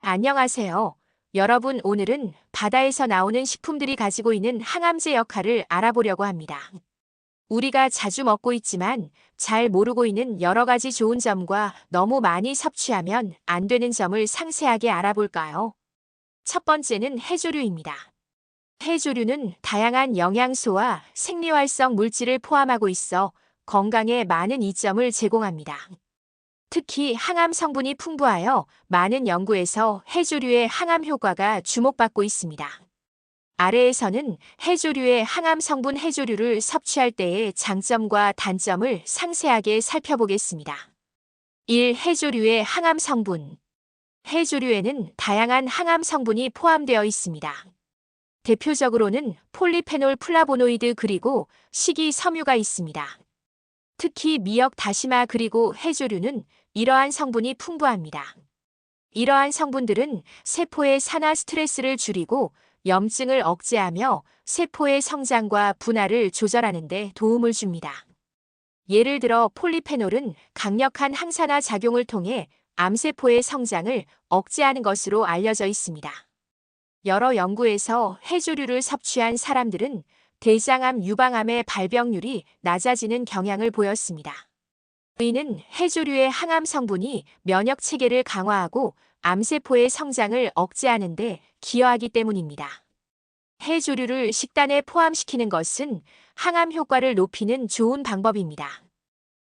안녕하세요. 여러분, 오늘은 바다에서 나오는 식품들이 가지고 있는 항암제 역할을 알아보려고 합니다. 우리가 자주 먹고 있지만 잘 모르고 있는 여러 가지 좋은 점과 너무 많이 섭취하면 안 되는 점을 상세하게 알아볼까요? 첫 번째는 해조류입니다. 해조류는 다양한 영양소와 생리활성 물질을 포함하고 있어 건강에 많은 이점을 제공합니다. 특히 항암 성분이 풍부하여 많은 연구에서 해조류의 항암 효과가 주목받고 있습니다. 아래에서는 해조류의 항암 성분 해조류를 섭취할 때의 장점과 단점을 상세하게 살펴보겠습니다. 1. 해조류의 항암 성분. 해조류에는 다양한 항암 성분이 포함되어 있습니다. 대표적으로는 폴리페놀 플라보노이드 그리고 식이섬유가 있습니다. 특히 미역, 다시마 그리고 해조류는 이러한 성분이 풍부합니다. 이러한 성분들은 세포의 산화 스트레스를 줄이고 염증을 억제하며 세포의 성장과 분할을 조절하는 데 도움을 줍니다. 예를 들어 폴리페놀은 강력한 항산화 작용을 통해 암세포의 성장을 억제하는 것으로 알려져 있습니다. 여러 연구에서 해조류를 섭취한 사람들은 대장암 유방암의 발병률이 낮아지는 경향을 보였습니다. 이는 해조류의 항암 성분이 면역 체계를 강화하고 암세포의 성장을 억제하는 데 기여하기 때문입니다. 해조류를 식단에 포함시키는 것은 항암 효과를 높이는 좋은 방법입니다.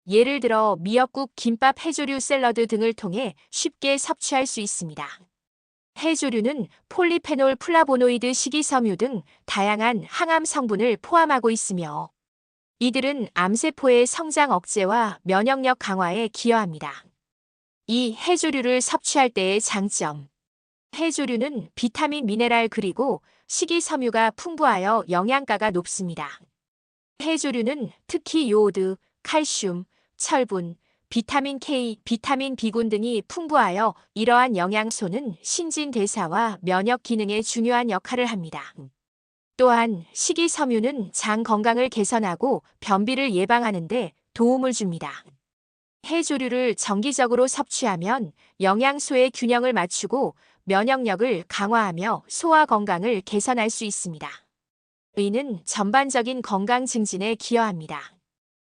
예를 들어 미역국, 김밥, 해조류 샐러드 등을 통해 쉽게 섭취할 수 있습니다. 해조류는 폴리페놀 플라보노이드, 식이섬유 등 다양한 항암 성분을 포함하고 있으며 이들은 암세포의 성장 억제와 면역력 강화에 기여합니다. 이 해조류를 섭취할 때의 장점. 해조류는 비타민, 미네랄 그리고 식이섬유가 풍부하여 영양가가 높습니다. 해조류는 특히 요오드, 칼슘, 철분, 비타민 K, 비타민 B군 등이 풍부하여 이러한 영양소는 신진대사와 면역 기능에 중요한 역할을 합니다. 또한 식이섬유는 장 건강을 개선하고 변비를 예방하는 데 도움을 줍니다. 해조류를 정기적으로 섭취하면 영양소의 균형을 맞추고 면역력을 강화하며 소화 건강을 개선할 수 있습니다. 이는 전반적인 건강 증진에 기여합니다.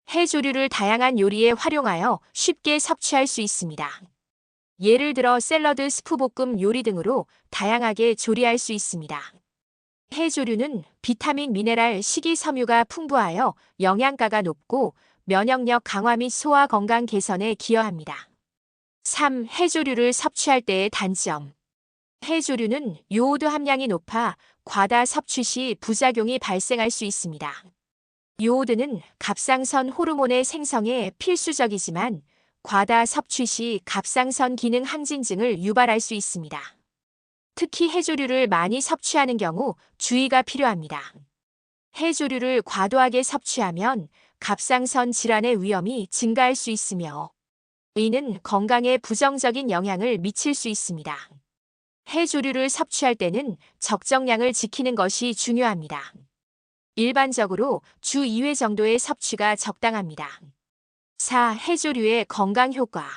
해조류를 다양한 요리에 활용하여 쉽게 섭취할 수 있습니다. 예를 들어 샐러드, 스프볶음 요리 등으로 다양하게 조리할 수 있습니다. 해조류는 비타민, 미네랄, 식이섬유가 풍부하여 영양가가 높고 면역력 강화 및 소화 건강 개선에 기여합니다. 3. 해조류를 섭취할 때의 단점. 해조류는 요오드 함량이 높아 과다 섭취 시 부작용이 발생할 수 있습니다. 요오드는 갑상선 호르몬의 생성에 필수적이지만 과다 섭취 시 갑상선 기능 항진증을 유발할 수 있습니다. 특히 해조류를 많이 섭취하는 경우 주의가 필요합니다. 해조류를 과도하게 섭취하면 갑상선 질환의 위험이 증가할 수 있으며 이는 건강에 부정적인 영향을 미칠 수 있습니다. 해조류를 섭취할 때는 적정량을 지키는 것이 중요합니다. 일반적으로 주 2회 정도의 섭취가 적당합니다. 4. 해조류의 건강 효과.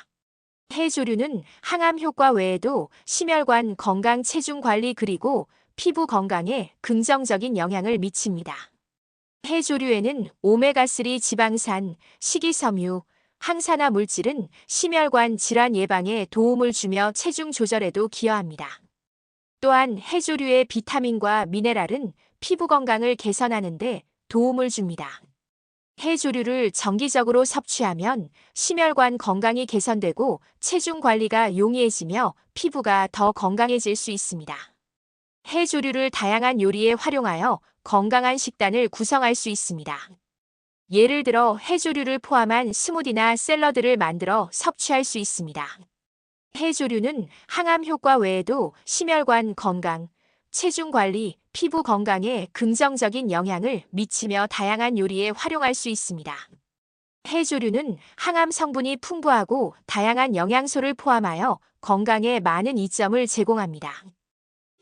해조류는 항암 효과 외에도 심혈관 건강, 체중 관리 그리고 피부 건강에 긍정적인 영향을 미칩니다. 해조류에는 오메가3 지방산, 식이섬유, 항산화 물질은 심혈관 질환 예방에 도움을 주며 체중 조절에도 기여합니다. 또한 해조류의 비타민과 미네랄은 피부 건강을 개선하는 데 도움을 줍니다. 해조류를 정기적으로 섭취하면 심혈관 건강이 개선되고 체중 관리가 용이해지며 피부가 더 건강해질 수 있습니다. 해조류를 다양한 요리에 활용하여 건강한 식단을 구성할 수 있습니다. 예를 들어 해조류를 포함한 스무디나 샐러드를 만들어 섭취할 수 있습니다. 해조류는 항암 효과 외에도 심혈관 건강, 체중 관리, 피부 건강에 긍정적인 영향을 미치며 다양한 요리에 활용할 수 있습니다. 해조류는 항암 성분이 풍부하고 다양한 영양소를 포함하여 건강에 많은 이점을 제공합니다.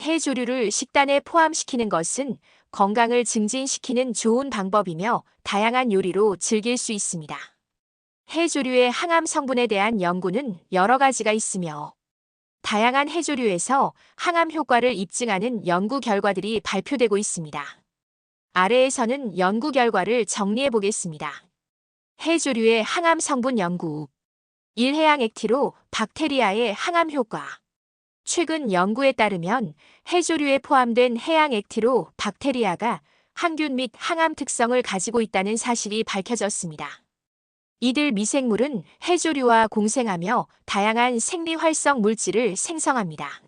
해조류를 식단에 포함시키는 것은 건강을 증진시키는 좋은 방법이며 다양한 요리로 즐길 수 있습니다. 해조류의 항암 성분에 대한 연구는 여러 가지가 있으며 다양한 해조류에서 항암 효과를 입증하는 연구 결과들이 발표되고 있습니다. 아래에서는 연구 결과를 정리해 보겠습니다. 해조류의 항암 성분 연구. 1. 해양 액티로 박테리아의 항암 효과. 최근 연구에 따르면 해조류에 포함된 해양 액티로 박테리아가 항균 및 항암 특성을 가지고 있다는 사실이 밝혀졌습니다. 이들 미생물은 해조류와 공생하며 다양한 생리 활성 물질을 생성합니다.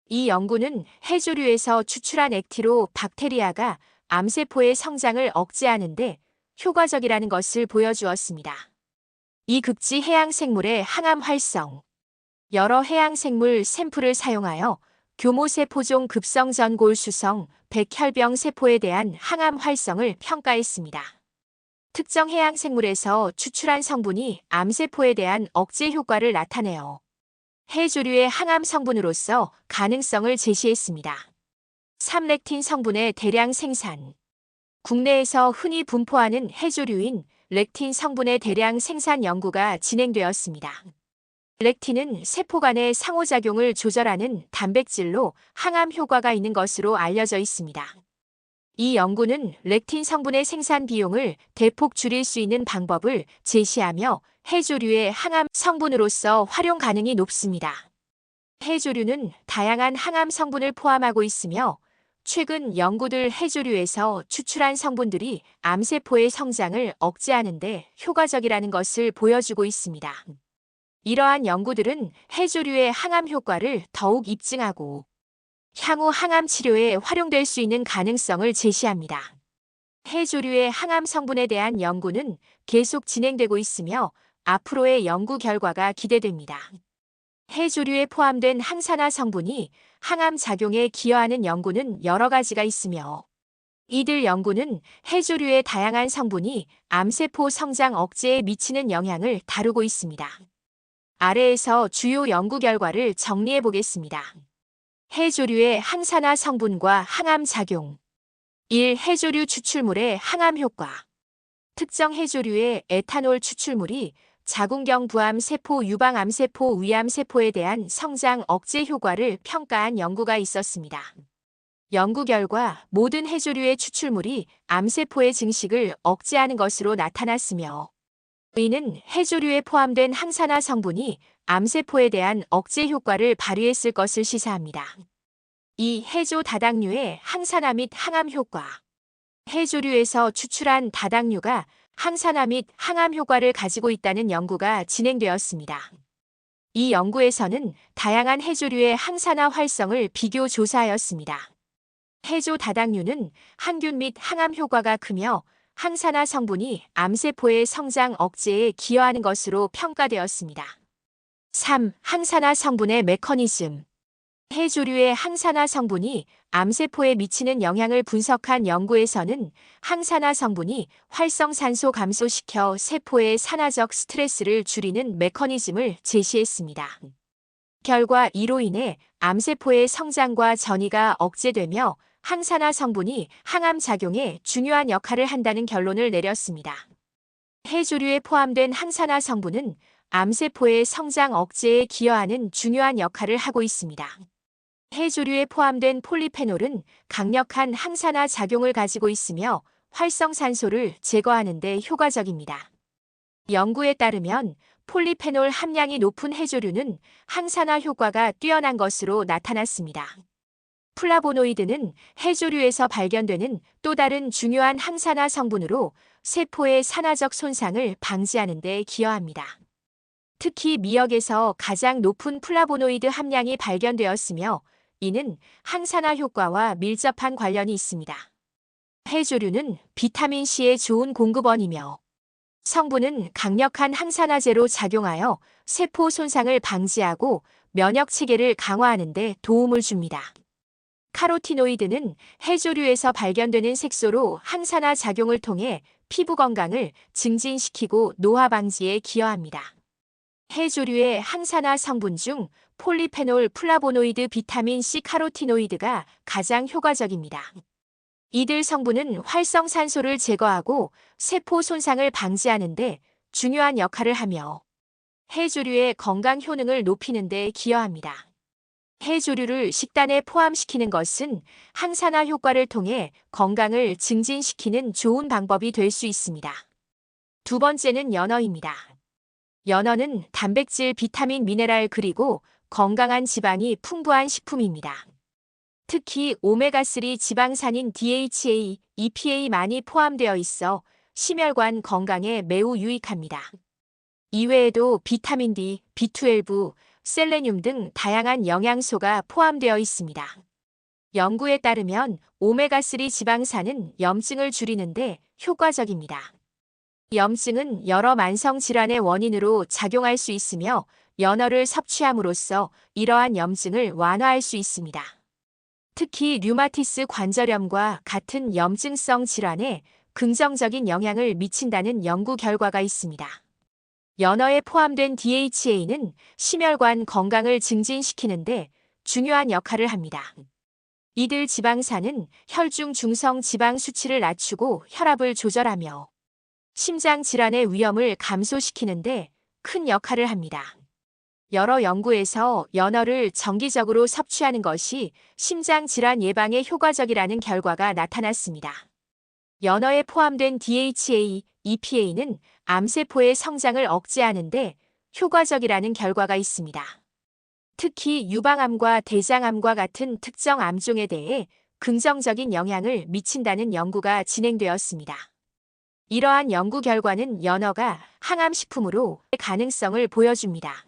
이 연구는 해조류에서 추출한 액티로 박테리아가 암세포의 성장을 억제하는 데 효과적이라는 것을 보여주었습니다. 이 극지 해양 생물의 항암 활성. 여러 해양 생물 샘플을 사용하여 교모세포종 급성 전골수성 백혈병 세포에 대한 항암 활성을 평가했습니다. 특정 해양 생물에서 추출한 성분이 암세포에 대한 억제 효과를 나타내어 해조류의 항암 성분으로서 가능성을 제시했습니다. 3. 렉틴 성분의 대량 생산. 국내에서 흔히 분포하는 해조류인 렉틴 성분의 대량 생산 연구가 진행되었습니다. 렉틴은 세포 간의 상호작용을 조절하는 단백질로 항암 효과가 있는 것으로 알려져 있습니다. 이 연구는 렉틴 성분의 생산 비용을 대폭 줄일 수 있는 방법을 제시하며 해조류의 항암 성분으로서 활용 가능이 높습니다. 해조류는 다양한 항암 성분을 포함하고 있으며 최근 연구들 해조류에서 추출한 성분들이 암세포의 성장을 억제하는 데 효과적이라는 것을 보여주고 있습니다. 이러한 연구들은 해조류의 항암 효과를 더욱 입증하고 향후 항암 치료에 활용될 수 있는 가능성을 제시합니다. 해조류의 항암 성분에 대한 연구는 계속 진행되고 있으며 앞으로의 연구 결과가 기대됩니다. 해조류에 포함된 항산화 성분이 항암 작용에 기여하는 연구는 여러 가지가 있으며 이들 연구는 해조류의 다양한 성분이 암세포 성장 억제에 미치는 영향을 다루고 있습니다. 아래에서 주요 연구 결과를 정리해 보겠습니다. 해조류의 항산화 성분과 항암 작용. 1. 해조류 추출물의 항암 효과. 특정 해조류의 에탄올 추출물이 자궁경 부암 세포 유방 암세포 위암세포에 대한 성장 억제 효과를 평가한 연구가 있었습니다. 연구 결과 모든 해조류의 추출물이 암세포의 증식을 억제하는 것으로 나타났으며 이는 해조류에 포함된 항산화 성분이 암세포에 대한 억제 효과를 발휘했을 것을 시사합니다. 2. 해조 다당류의 항산화 및 항암 효과. 해조류에서 추출한 다당류가 항산화 및 항암 효과를 가지고 있다는 연구가 진행되었습니다. 이 연구에서는 다양한 해조류의 항산화 활성을 비교 조사하였습니다. 해조 다당류는 항균 및 항암 효과가 크며 항산화 성분이 암세포의 성장 억제에 기여하는 것으로 평가되었습니다. 3. 항산화 성분의 메커니즘. 해조류의 항산화 성분이 암세포에 미치는 영향을 분석한 연구에서는 항산화 성분이 활성산소 감소시켜 세포의 산화적 스트레스를 줄이는 메커니즘을 제시했습니다. 결과 이로 인해 암세포의 성장과 전이가 억제되며 항산화 성분이 항암 작용에 중요한 역할을 한다는 결론을 내렸습니다. 해조류에 포함된 항산화 성분은 암세포의 성장 억제에 기여하는 중요한 역할을 하고 있습니다. 해조류에 포함된 폴리페놀은 강력한 항산화 작용을 가지고 있으며 활성산소를 제거하는 데 효과적입니다. 연구에 따르면 폴리페놀 함량이 높은 해조류는 항산화 효과가 뛰어난 것으로 나타났습니다. 플라보노이드는 해조류에서 발견되는 또 다른 중요한 항산화 성분으로 세포의 산화적 손상을 방지하는 데 기여합니다. 특히 미역에서 가장 높은 플라보노이드 함량이 발견되었으며 이는 항산화 효과와 밀접한 관련이 있습니다. 해조류는 비타민C의 좋은 공급원이며 성분은 강력한 항산화제로 작용하여 세포 손상을 방지하고 면역 체계를 강화하는 데 도움을 줍니다. 카로티노이드는 해조류에서 발견되는 색소로 항산화 작용을 통해 피부 건강을 증진시키고 노화 방지에 기여합니다. 해조류의 항산화 성분 중 폴리페놀, 플라보노이드, 비타민C, 카로티노이드가 가장 효과적입니다. 이들 성분은 활성산소를 제거하고 세포 손상을 방지하는 데 중요한 역할을 하며 해조류의 건강 효능을 높이는 데 기여합니다. 해조류를 식단에 포함시키는 것은 항산화 효과를 통해 건강을 증진시키는 좋은 방법이 될 수 있습니다. 두 번째는 연어입니다. 연어는 단백질, 비타민, 미네랄 그리고 건강한 지방이 풍부한 식품입니다. 특히 오메가3 지방산인 DHA, EPA 많이 포함되어 있어 심혈관 건강에 매우 유익합니다. 이외에도 비타민 D, B12, 셀레늄 등 다양한 영양소가 포함되어 있습니다. 연구에 따르면 오메가3 지방산은 염증을 줄이는데 효과적입니다. 염증은 여러 만성 질환의 원인으로 작용할 수 있으며 연어를 섭취함으로써 이러한 염증을 완화할 수 있습니다. 특히 류마티스 관절염과 같은 염증성 질환에 긍정적인 영향을 미친다는 연구 결과가 있습니다. 연어에 포함된 DHA는 심혈관 건강을 증진시키는데 중요한 역할을 합니다. 이들 지방산은 혈중 중성 지방 수치를 낮추고 혈압을 조절하며 심장 질환의 위험을 감소시키는데 큰 역할을 합니다. 여러 연구에서 연어를 정기적으로 섭취하는 것이 심장 질환 예방에 효과적이라는 결과가 나타났습니다. 연어에 포함된 DHA, EPA는 암세포의 성장을 억제하는데 효과적이라는 결과가 있습니다. 특히 유방암과 대장암과 같은 특정 암종에 대해 긍정적인 영향을 미친다는 연구가 진행되었습니다. 이러한 연구 결과는 연어가 항암식품으로 가능성을 보여줍니다.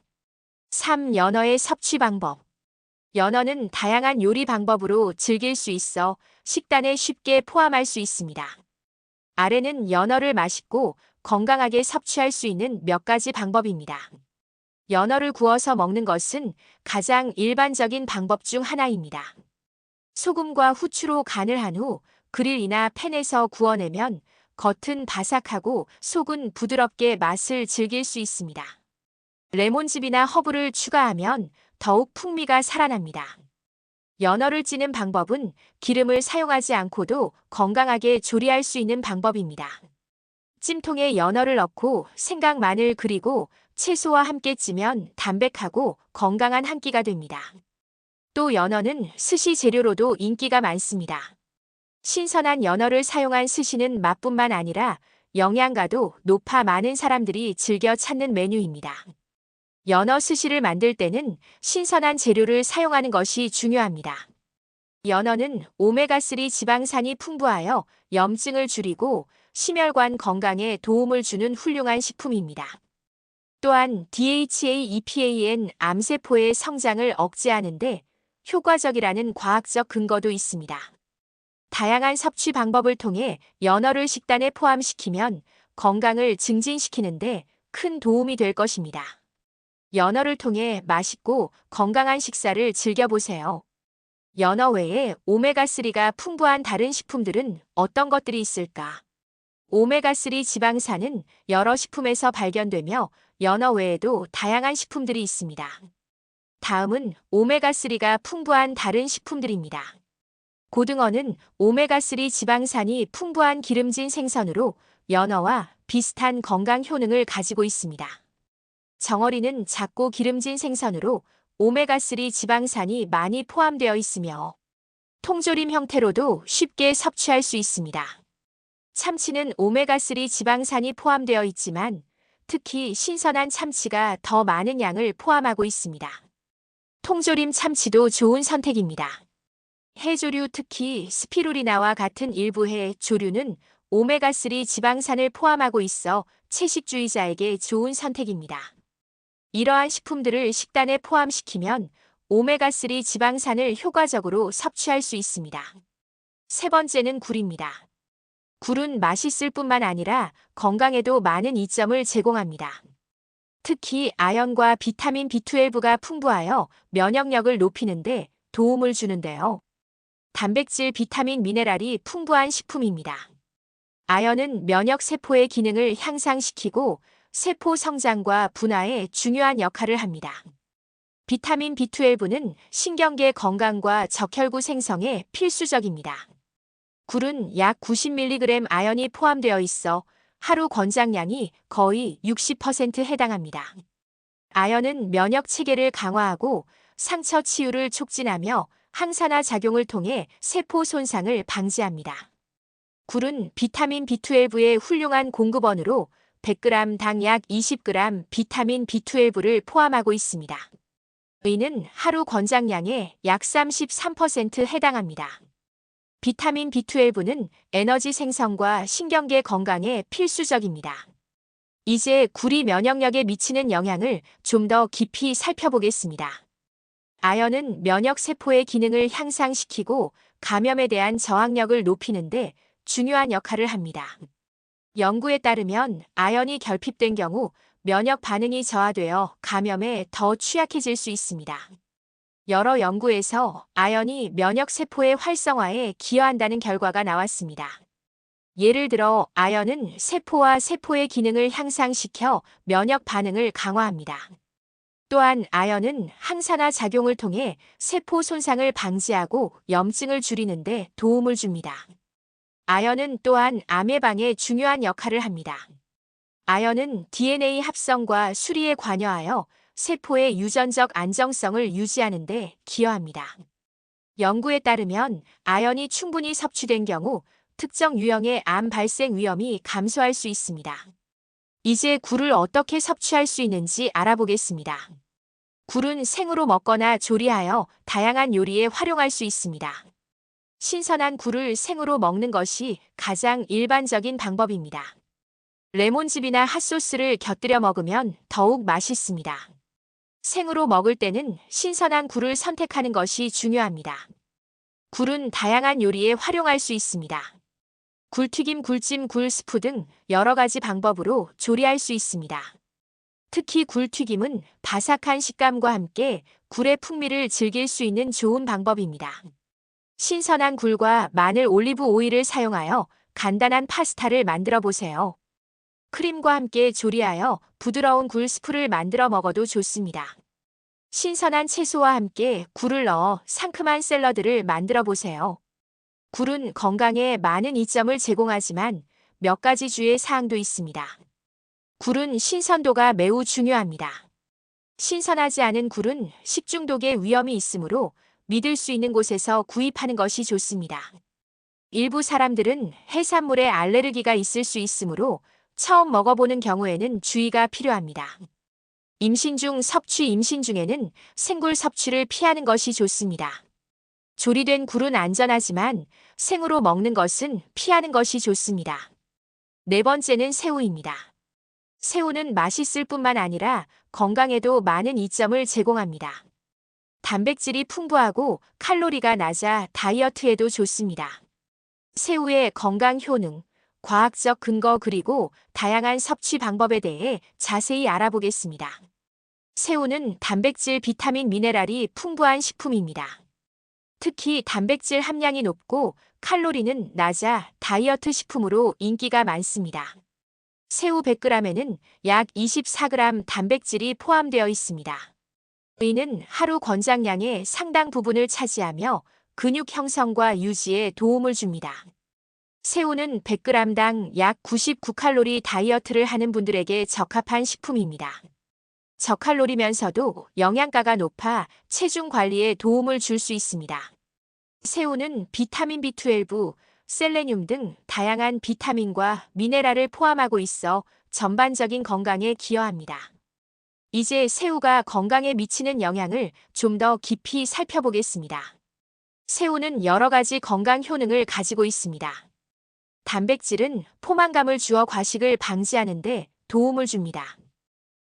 3. 연어의 섭취 방법. 연어는 다양한 요리 방법으로 즐길 수 있어 식단에 쉽게 포함할 수 있습니다. 아래는 연어를 맛있고 건강하게 섭취할 수 있는 몇 가지 방법입니다. 연어를 구워서 먹는 것은 가장 일반적인 방법 중 하나입니다. 소금과 후추로 간을 한 후 그릴이나 팬에서 구워내면 겉은 바삭하고 속은 부드럽게 맛을 즐길 수 있습니다. 레몬즙이나 허브를 추가하면 더욱 풍미가 살아납니다. 연어를 찌는 방법은 기름을 사용하지 않고도 건강하게 조리할 수 있는 방법입니다. 찜통에 연어를 넣고 생강, 마늘 그리고 채소와 함께 찌면 담백하고 건강한 한 끼가 됩니다. 또 연어는 스시 재료로도 인기가 많습니다. 신선한 연어를 사용한 스시는 맛뿐만 아니라 영양가도 높아 많은 사람들이 즐겨 찾는 메뉴입니다. 연어 스시를 만들 때는 신선한 재료를 사용하는 것이 중요합니다. 연어는 오메가3 지방산이 풍부하여 염증을 줄이고 심혈관 건강에 도움을 주는 훌륭한 식품입니다. 또한 DHA, EPAN 암세포의 성장을 억제하는데 효과적이라는 과학적 근거도 있습니다. 다양한 섭취 방법을 통해 연어를 식단에 포함시키면 건강을 증진시키는데 큰 도움이 될 것입니다. 연어를 통해 맛있고 건강한 식사를 즐겨보세요. 연어 외에 오메가3가 풍부한 다른 식품들은 어떤 것들이 있을까? 오메가3 지방산은 여러 식품에서 발견되며 연어 외에도 다양한 식품들이 있습니다. 다음은 오메가3가 풍부한 다른 식품들입니다. 고등어는 오메가3 지방산이 풍부한 기름진 생선으로 연어와 비슷한 건강 효능을 가지고 있습니다. 정어리는 작고 기름진 생선으로 오메가3 지방산이 많이 포함되어 있으며 통조림 형태로도 쉽게 섭취할 수 있습니다. 참치는 오메가3 지방산이 포함되어 있지만 특히 신선한 참치가 더 많은 양을 포함하고 있습니다. 통조림 참치도 좋은 선택입니다. 해조류 특히 스피루리나와 같은 일부 해조류는 오메가3 지방산을 포함하고 있어 채식주의자에게 좋은 선택입니다. 이러한 식품들을 식단에 포함시키면 오메가3 지방산을 효과적으로 섭취할 수 있습니다. 세 번째는 굴입니다. 굴은 맛있을 뿐만 아니라 건강에도 많은 이점을 제공합니다. 특히 아연과 비타민 B12가 풍부하여 면역력을 높이는데 도움을 주는데요. 단백질, 비타민, 미네랄이 풍부한 식품입니다. 아연은 면역세포의 기능을 향상시키고 세포 성장과 분화에 중요한 역할을 합니다. 비타민 B12는 신경계 건강과 적혈구 생성에 필수적입니다. 굴은 약 90mg 아연이 포함되어 있어 하루 권장량이 거의 60% 해당합니다. 아연은 면역 체계를 강화하고 상처 치유를 촉진하며 항산화 작용을 통해 세포 손상을 방지합니다. 굴은 비타민 B12의 훌륭한 공급원으로 100g당 약 20g 비타민 B12를 포함하고 있습니다. 이는 하루 권장량의 약 33%에 해당합니다. 비타민 B12는 에너지 생성과 신경계 건강에 필수적입니다. 이제 굴이 면역력에 미치는 영향을 좀 더 깊이 살펴보겠습니다. 아연은 면역세포의 기능을 향상시키고 감염에 대한 저항력을 높이는데 중요한 역할을 합니다. 연구에 따르면 아연이 결핍된 경우 면역 반응이 저하되어 감염에 더 취약해질 수 있습니다. 여러 연구에서 아연이 면역세포의 활성화에 기여한다는 결과가 나왔습니다. 예를 들어 아연은 세포와 세포의 기능을 향상시켜 면역 반응을 강화합니다. 또한 아연은 항산화 작용을 통해 세포 손상을 방지하고 염증을 줄이는 데 도움을 줍니다. 아연은 또한 암 예방에 중요한 역할을 합니다. 아연은 DNA 합성과 수리에 관여하여 세포의 유전적 안정성을 유지하는 데 기여합니다. 연구에 따르면 아연이 충분히 섭취된 경우 특정 유형의 암 발생 위험이 감소할 수 있습니다. 이제 굴을 어떻게 섭취할 수 있는지 알아보겠습니다. 굴은 생으로 먹거나 조리하여 다양한 요리에 활용할 수 있습니다. 신선한 굴을 생으로 먹는 것이 가장 일반적인 방법입니다. 레몬즙이나 핫소스를 곁들여 먹으면 더욱 맛있습니다. 생으로 먹을 때는 신선한 굴을 선택하는 것이 중요합니다. 굴은 다양한 요리에 활용할 수 있습니다. 굴튀김, 굴찜, 굴스프 등 여러 가지 방법으로 조리할 수 있습니다. 특히 굴튀김은 바삭한 식감과 함께 굴의 풍미를 즐길 수 있는 좋은 방법입니다. 신선한 굴과 마늘, 올리브 오일을 사용하여 간단한 파스타를 만들어 보세요. 크림과 함께 조리하여 부드러운 굴스프를 만들어 먹어도 좋습니다. 신선한 채소와 함께 굴을 넣어 상큼한 샐러드를 만들어 보세요. 굴은 건강에 많은 이점을 제공하지만 몇 가지 주의 사항도 있습니다. 굴은 신선도가 매우 중요합니다. 신선하지 않은 굴은 식중독의 위험이 있으므로 믿을 수 있는 곳에서 구입하는 것이 좋습니다. 일부 사람들은 해산물에 알레르기가 있을 수 있으므로 처음 먹어보는 경우에는 주의가 필요합니다. 임신 중에는 생굴 섭취를 피하는 것이 좋습니다. 조리된 굴은 안전하지만 생으로 먹는 것은 피하는 것이 좋습니다. 네 번째는 새우입니다. 새우는 맛있을 뿐만 아니라 건강에도 많은 이점을 제공합니다. 단백질이 풍부하고 칼로리가 낮아 다이어트에도 좋습니다. 새우의 건강 효능, 과학적 근거 그리고 다양한 섭취 방법에 대해 자세히 알아보겠습니다. 새우는 단백질, 비타민, 미네랄이 풍부한 식품입니다. 특히 단백질 함량이 높고 칼로리는 낮아 다이어트 식품으로 인기가 많습니다. 새우 100g에는 약 24g 단백질이 포함되어 있습니다. 이는 하루 권장량의 상당 부분을 차지하며 근육 형성과 유지에 도움을 줍니다. 새우는 100g당 약 99칼로리 다이어트를 하는 분들에게 적합한 식품입니다. 저칼로리면서도 영양가가 높아 체중 관리에 도움을 줄 수 있습니다. 새우는 비타민 B12, 셀레늄 등 다양한 비타민과 미네랄을 포함하고 있어 전반적인 건강에 기여합니다. 이제 새우가 건강에 미치는 영향을 좀 더 깊이 살펴보겠습니다. 새우는 여러 가지 건강 효능을 가지고 있습니다. 단백질은 포만감을 주어 과식을 방지하는 데 도움을 줍니다.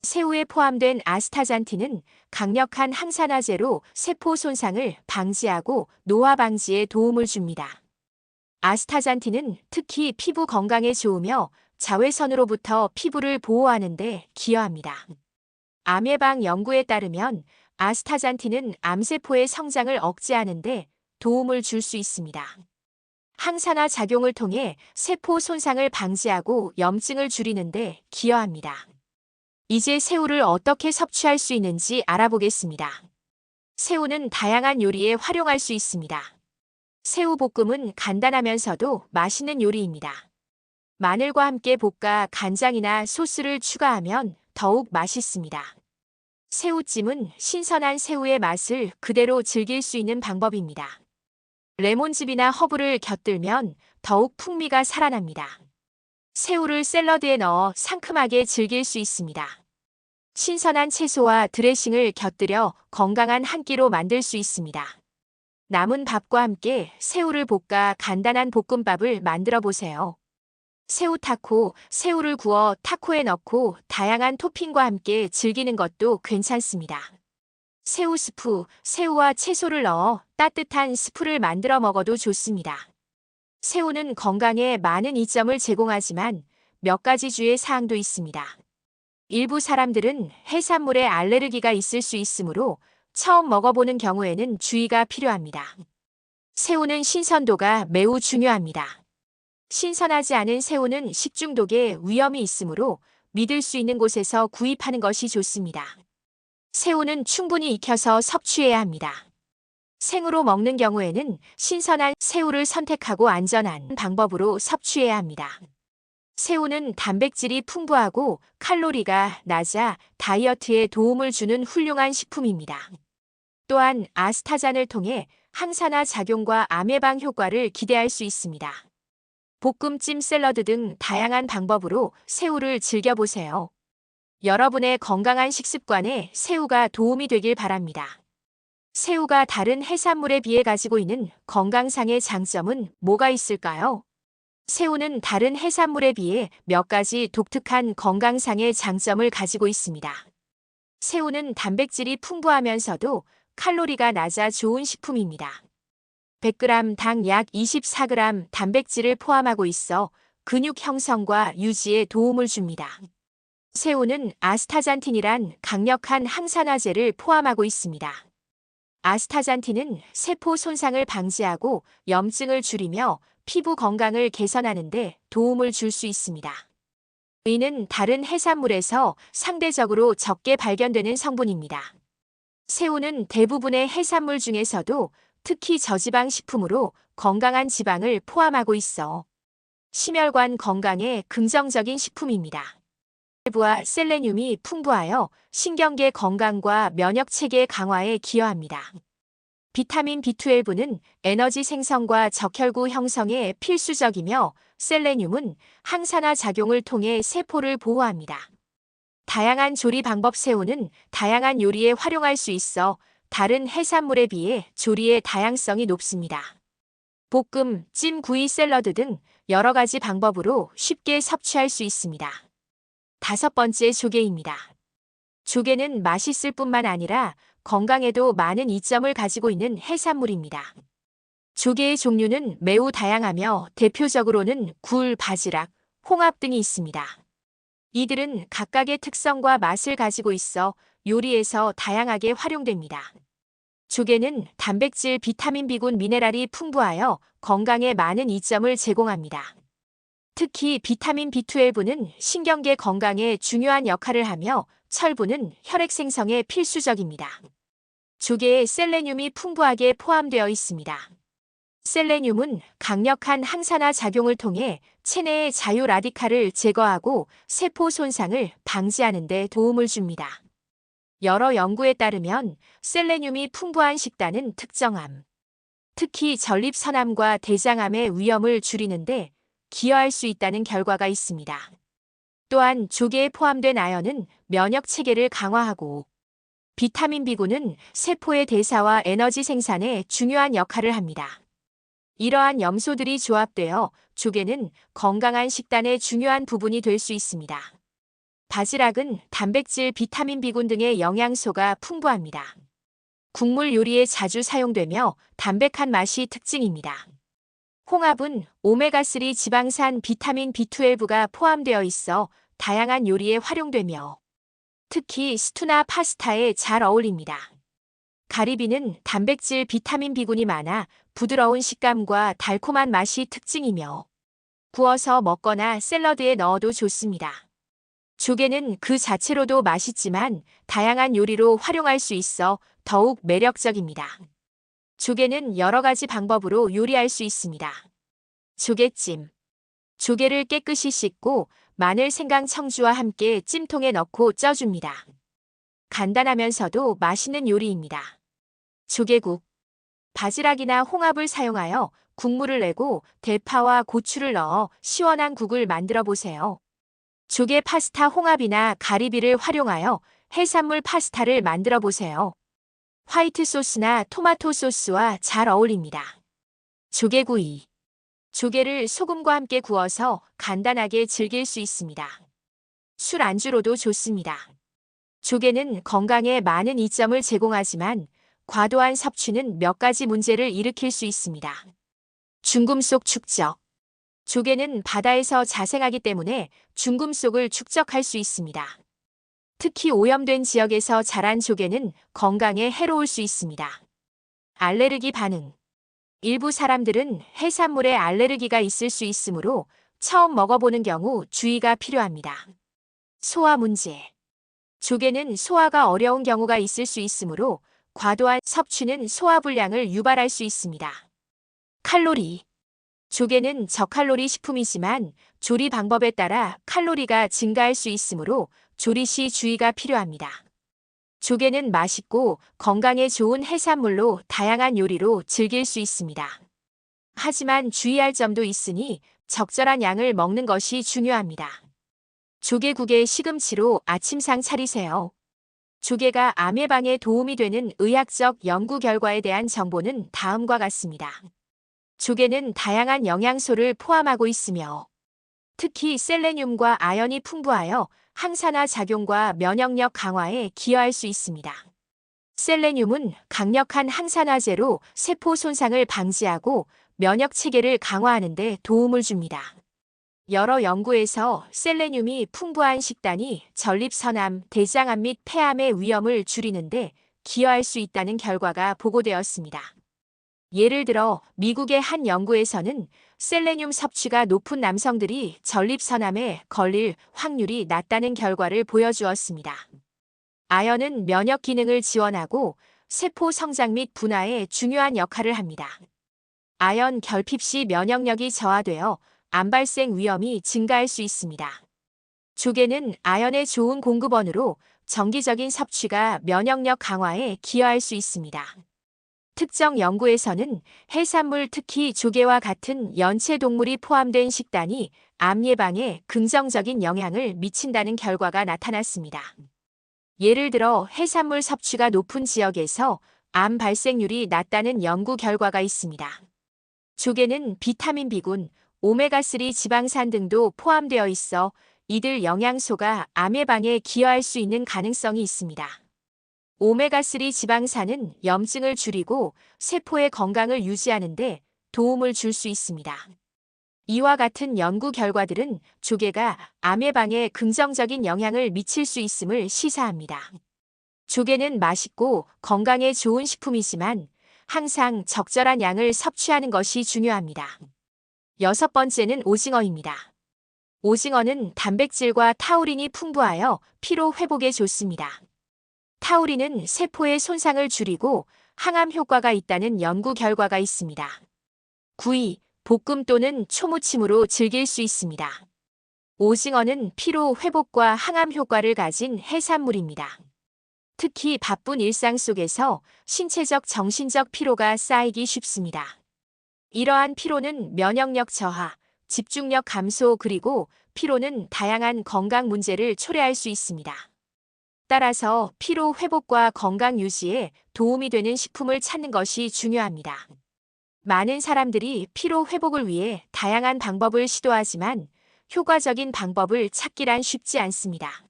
새우에 포함된 아스타잔틴은 강력한 항산화제로 세포 손상을 방지하고 노화 방지에 도움을 줍니다. 아스타잔틴은 특히 피부 건강에 좋으며 자외선으로부터 피부를 보호하는 데 기여합니다. 암 예방 연구에 따르면 아스타잔틴은 암세포의 성장을 억제하는 데 도움을 줄 수 있습니다. 항산화 작용을 통해 세포 손상을 방지하고 염증을 줄이는 데 기여합니다. 이제 새우를 어떻게 섭취할 수 있는지 알아보겠습니다. 새우는 다양한 요리에 활용할 수 있습니다. 새우 볶음은 간단하면서도 맛있는 요리입니다. 마늘과 함께 볶아 간장이나 소스를 추가하면 더욱 맛있습니다. 새우찜은 신선한 새우의 맛을 그대로 즐길 수 있는 방법입니다. 레몬즙이나 허브를 곁들면 더욱 풍미가 살아납니다. 새우를 샐러드에 넣어 상큼하게 즐길 수 있습니다. 신선한 채소와 드레싱을 곁들여 건강한 한 끼로 만들 수 있습니다. 남은 밥과 함께 새우를 볶아 간단한 볶음밥을 만들어 보세요. 새우 타코, 새우를 구워 타코에 넣고 다양한 토핑과 함께 즐기는 것도 괜찮습니다. 새우 스프, 새우와 채소를 넣어 따뜻한 스프를 만들어 먹어도 좋습니다. 새우는 건강에 많은 이점을 제공하지만 몇 가지 주의 사항도 있습니다. 일부 사람들은 해산물에 알레르기가 있을 수 있으므로 처음 먹어보는 경우에는 주의가 필요합니다. 새우는 신선도가 매우 중요합니다. 신선하지 않은 새우는 식중독에 위험이 있으므로 믿을 수 있는 곳에서 구입하는 것이 좋습니다. 새우는 충분히 익혀서 섭취해야 합니다. 생으로 먹는 경우에는 신선한 새우를 선택하고 안전한 방법으로 섭취해야 합니다. 새우는 단백질이 풍부하고 칼로리가 낮아 다이어트에 도움을 주는 훌륭한 식품입니다. 또한 아스타잔을 통해 항산화 작용과 암 예방 효과를 기대할 수 있습니다. 볶음찜 샐러드 등 다양한 방법으로 새우를 즐겨보세요. 여러분의 건강한 식습관에 새우가 도움이 되길 바랍니다. 새우가 다른 해산물에 비해 가지고 있는 건강상의 장점은 뭐가 있을까요? 새우는 다른 해산물에 비해 몇 가지 독특한 건강상의 장점을 가지고 있습니다. 새우는 단백질이 풍부하면서도 칼로리가 낮아 좋은 식품입니다. 100g 당 약 24g 단백질을 포함하고 있어 근육 형성과 유지에 도움을 줍니다. 새우는 아스타잔틴이란 강력한 항산화제를 포함하고 있습니다. 아스타잔틴은 세포 손상을 방지하고 염증을 줄이며 피부 건강을 개선하는 데 도움을 줄 수 있습니다. 이는 다른 해산물에서 상대적으로 적게 발견되는 성분입니다. 새우는 대부분의 해산물 중에서도 특히 저지방 식품으로 건강한 지방을 포함하고 있어 심혈관 건강에 긍정적인 식품입니다. 부와 셀레늄이 풍부하여 신경계 건강과 면역 체계 강화에 기여합니다. 비타민 B12는 에너지 생성과 적혈구 형성에 필수적이며 셀레늄은 항산화 작용을 통해 세포를 보호합니다. 다양한 조리 방법 새우는 다양한 요리에 활용할 수 있어 다른 해산물에 비해 조리의 다양성이 높습니다. 볶음, 찜, 구이, 샐러드 등 여러 가지 방법으로 쉽게 섭취할 수 있습니다. 5번째 조개입니다. 조개는 맛있을 뿐만 아니라 건강에도 많은 이점을 가지고 있는 해산물입니다. 조개의 종류는 매우 다양하며 대표적으로는 굴, 바지락, 홍합 등이 있습니다. 이들은 각각의 특성과 맛을 가지고 있어 요리에서 다양하게 활용됩니다. 조개는 단백질, 비타민 B군, 미네랄이 풍부하여 건강에 많은 이점을 제공합니다. 특히 비타민 B12는 신경계 건강에 중요한 역할을 하며 철분은 혈액 생성에 필수적입니다. 조개에 셀레늄이 풍부하게 포함되어 있습니다. 셀레늄은 강력한 항산화 작용을 통해 체내의 자유 라디칼을 제거하고 세포 손상을 방지하는 데 도움을 줍니다. 여러 연구에 따르면 셀레늄이 풍부한 식단은 특정암, 특히 전립선암과 대장암의 위험을 줄이는데 기여할 수 있다는 결과가 있습니다. 또한 조개에 포함된 아연은 면역 체계를 강화하고 비타민 B군은 세포의 대사와 에너지 생산에 중요한 역할을 합니다. 이러한 염소들이 조합되어 조개는 건강한 식단의 중요한 부분이 될 수 있습니다. 바지락은 단백질, 비타민 B군 등의 영양소가 풍부합니다. 국물 요리에 자주 사용되며 담백한 맛이 특징입니다. 홍합은 오메가3 지방산 비타민 B12가 포함되어 있어 다양한 요리에 활용되며 특히 스투나 파스타에 잘 어울립니다. 가리비는 단백질, 비타민 B군이 많아 부드러운 식감과 달콤한 맛이 특징이며 구워서 먹거나 샐러드에 넣어도 좋습니다. 조개는 그 자체로도 맛있지만 다양한 요리로 활용할 수 있어 더욱 매력적입니다. 조개는 여러 가지 방법으로 요리할 수 있습니다. 조개찜. 조개를 깨끗이 씻고 마늘, 생강, 청주와 함께 찜통에 넣고 쪄줍니다. 간단하면서도 맛있는 요리입니다. 조개국. 바지락이나 홍합을 사용하여 국물을 내고 대파와 고추를 넣어 시원한 국을 만들어 보세요. 조개 파스타 홍합이나 가리비를 활용하여 해산물 파스타를 만들어 보세요. 화이트 소스나 토마토 소스와 잘 어울립니다. 조개구이. 조개를 소금과 함께 구워서 간단하게 즐길 수 있습니다. 술 안주로도 좋습니다. 조개는 건강에 많은 이점을 제공하지만 과도한 섭취는 몇 가지 문제를 일으킬 수 있습니다. 중금속 축적. 조개는 바다에서 자생하기 때문에 중금속을 축적할 수 있습니다. 특히 오염된 지역에서 자란 조개는 건강에 해로울 수 있습니다. 알레르기 반응. 일부 사람들은 해산물에 알레르기가 있을 수 있으므로 처음 먹어보는 경우 주의가 필요합니다. 소화 문제. 조개는 소화가 어려운 경우가 있을 수 있으므로 과도한 섭취는 소화불량을 유발할 수 있습니다. 칼로리. 조개는 저칼로리 식품이지만 조리 방법에 따라 칼로리가 증가할 수 있으므로 조리 시 주의가 필요합니다. 조개는 맛있고 건강에 좋은 해산물로 다양한 요리로 즐길 수 있습니다. 하지만 주의할 점도 있으니 적절한 양을 먹는 것이 중요합니다. 조개국에 시금치로 아침상 차리세요. 조개가 암 예방에 도움이 되는 의학적 연구 결과에 대한 정보는 다음과 같습니다. 조개는 다양한 영양소를 포함하고 있으며 특히 셀레늄과 아연이 풍부하여 항산화 작용과 면역력 강화에 기여할 수 있습니다. 셀레늄은 강력한 항산화제로 세포 손상을 방지하고 면역 체계를 강화하는 데 도움을 줍니다. 여러 연구에서 셀레늄이 풍부한 식단이 전립선암, 대장암 및 폐암의 위험을 줄이는데 기여할 수 있다는 결과가 보고되었습니다. 예를 들어 미국의 한 연구에서는 셀레늄 섭취가 높은 남성들이 전립선암에 걸릴 확률이 낮다는 결과를 보여주었습니다. 아연은 면역 기능을 지원하고 세포 성장 및 분화에 중요한 역할을 합니다. 아연 결핍 시 면역력이 저하되어 암 발생 위험이 증가할 수 있습니다. 조개는 아연의 좋은 공급원으로 정기적인 섭취가 면역력 강화에 기여할 수 있습니다. 특정 연구에서는 해산물 특히 조개와 같은 연체 동물이 포함된 식단이 암 예방에 긍정적인 영향을 미친다는 결과가 나타났습니다. 예를 들어 해산물 섭취가 높은 지역에서 암 발생률이 낮다는 연구 결과가 있습니다. 조개는 비타민 B군, 오메가3 지방산 등도 포함되어 있어 이들 영양소가 암 예방에 기여할 수 있는 가능성이 있습니다. 오메가3 지방산은 염증을 줄이고 세포의 건강을 유지하는 데 도움을 줄 수 있습니다. 이와 같은 연구 결과들은 조개가 암 예방에 긍정적인 영향을 미칠 수 있음을 시사합니다. 조개는 맛있고 건강에 좋은 식품이지만 항상 적절한 양을 섭취하는 것이 중요합니다. 여섯 번째는 오징어입니다. 오징어는 단백질과 타우린이 풍부하여 피로 회복에 좋습니다. 타우린은 세포의 손상을 줄이고 항암 효과가 있다는 연구 결과가 있습니다. 구이, 볶음 또는 초무침으로 즐길 수 있습니다. 오징어는 피로 회복과 항암 효과를 가진 해산물입니다. 특히 바쁜 일상 속에서 신체적, 정신적 피로가 쌓이기 쉽습니다. 이러한 피로는 면역력 저하, 집중력 감소 그리고 피로는 다양한 건강 문제를 초래할 수 있습니다. 따라서 피로 회복과 건강 유지에 도움이 되는 식품을 찾는 것이 중요합니다. 많은 사람들이 피로 회복을 위해 다양한 방법을 시도하지만 효과적인 방법을 찾기란 쉽지 않습니다.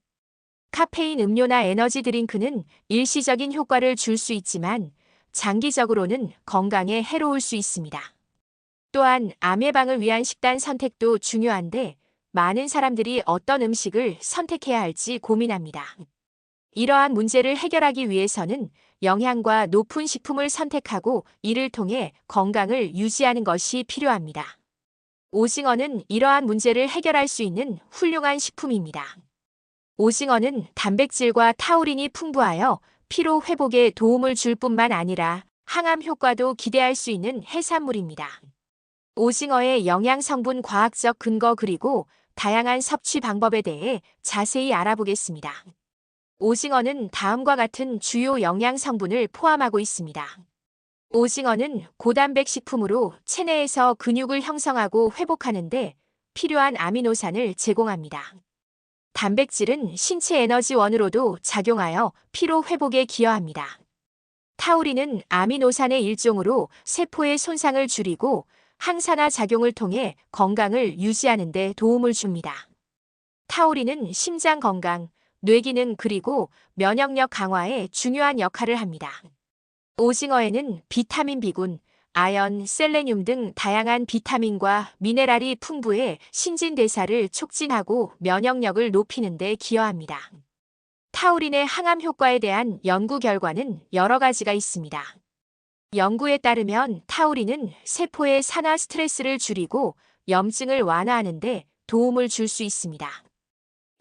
카페인 음료나 에너지 드링크는 일시적인 효과를 줄 수 있지만 장기적으로는 건강에 해로울 수 있습니다. 또한 암 예방을 위한 식단 선택도 중요한데 많은 사람들이 어떤 음식을 선택해야 할지 고민합니다. 이러한 문제를 해결하기 위해서는 영양가 높은 식품을 선택하고 이를 통해 건강을 유지하는 것이 필요합니다. 오징어는 이러한 문제를 해결할 수 있는 훌륭한 식품입니다. 오징어는 단백질과 타우린이 풍부하여 피로 회복에 도움을 줄 뿐만 아니라 항암 효과도 기대할 수 있는 해산물입니다. 오징어의 영양 성분 과학적 근거 그리고 다양한 섭취 방법에 대해 자세히 알아보겠습니다. 오징어는 다음과 같은 주요 영양 성분을 포함하고 있습니다. 오징어는 고단백 식품으로 체내에서 근육을 형성하고 회복하는데 필요한 아미노산을 제공합니다. 단백질은 신체 에너지원으로도 작용하여 피로 회복에 기여합니다. 타우린은 아미노산의 일종으로 세포의 손상을 줄이고 항산화 작용을 통해 건강을 유지하는 데 도움을 줍니다. 타우린은 심장 건강, 뇌기능 그리고 면역력 강화에 중요한 역할을 합니다. 오징어에는 비타민 B군, 아연, 셀레늄 등 다양한 비타민과 미네랄이 풍부해 신진대사를 촉진하고 면역력을 높이는 데 기여합니다. 타우린의 항암 효과에 대한 연구 결과는 여러 가지가 있습니다. 연구에 따르면 타우린은 세포의 산화 스트레스를 줄이고 염증을 완화하는 데 도움을 줄 수 있습니다.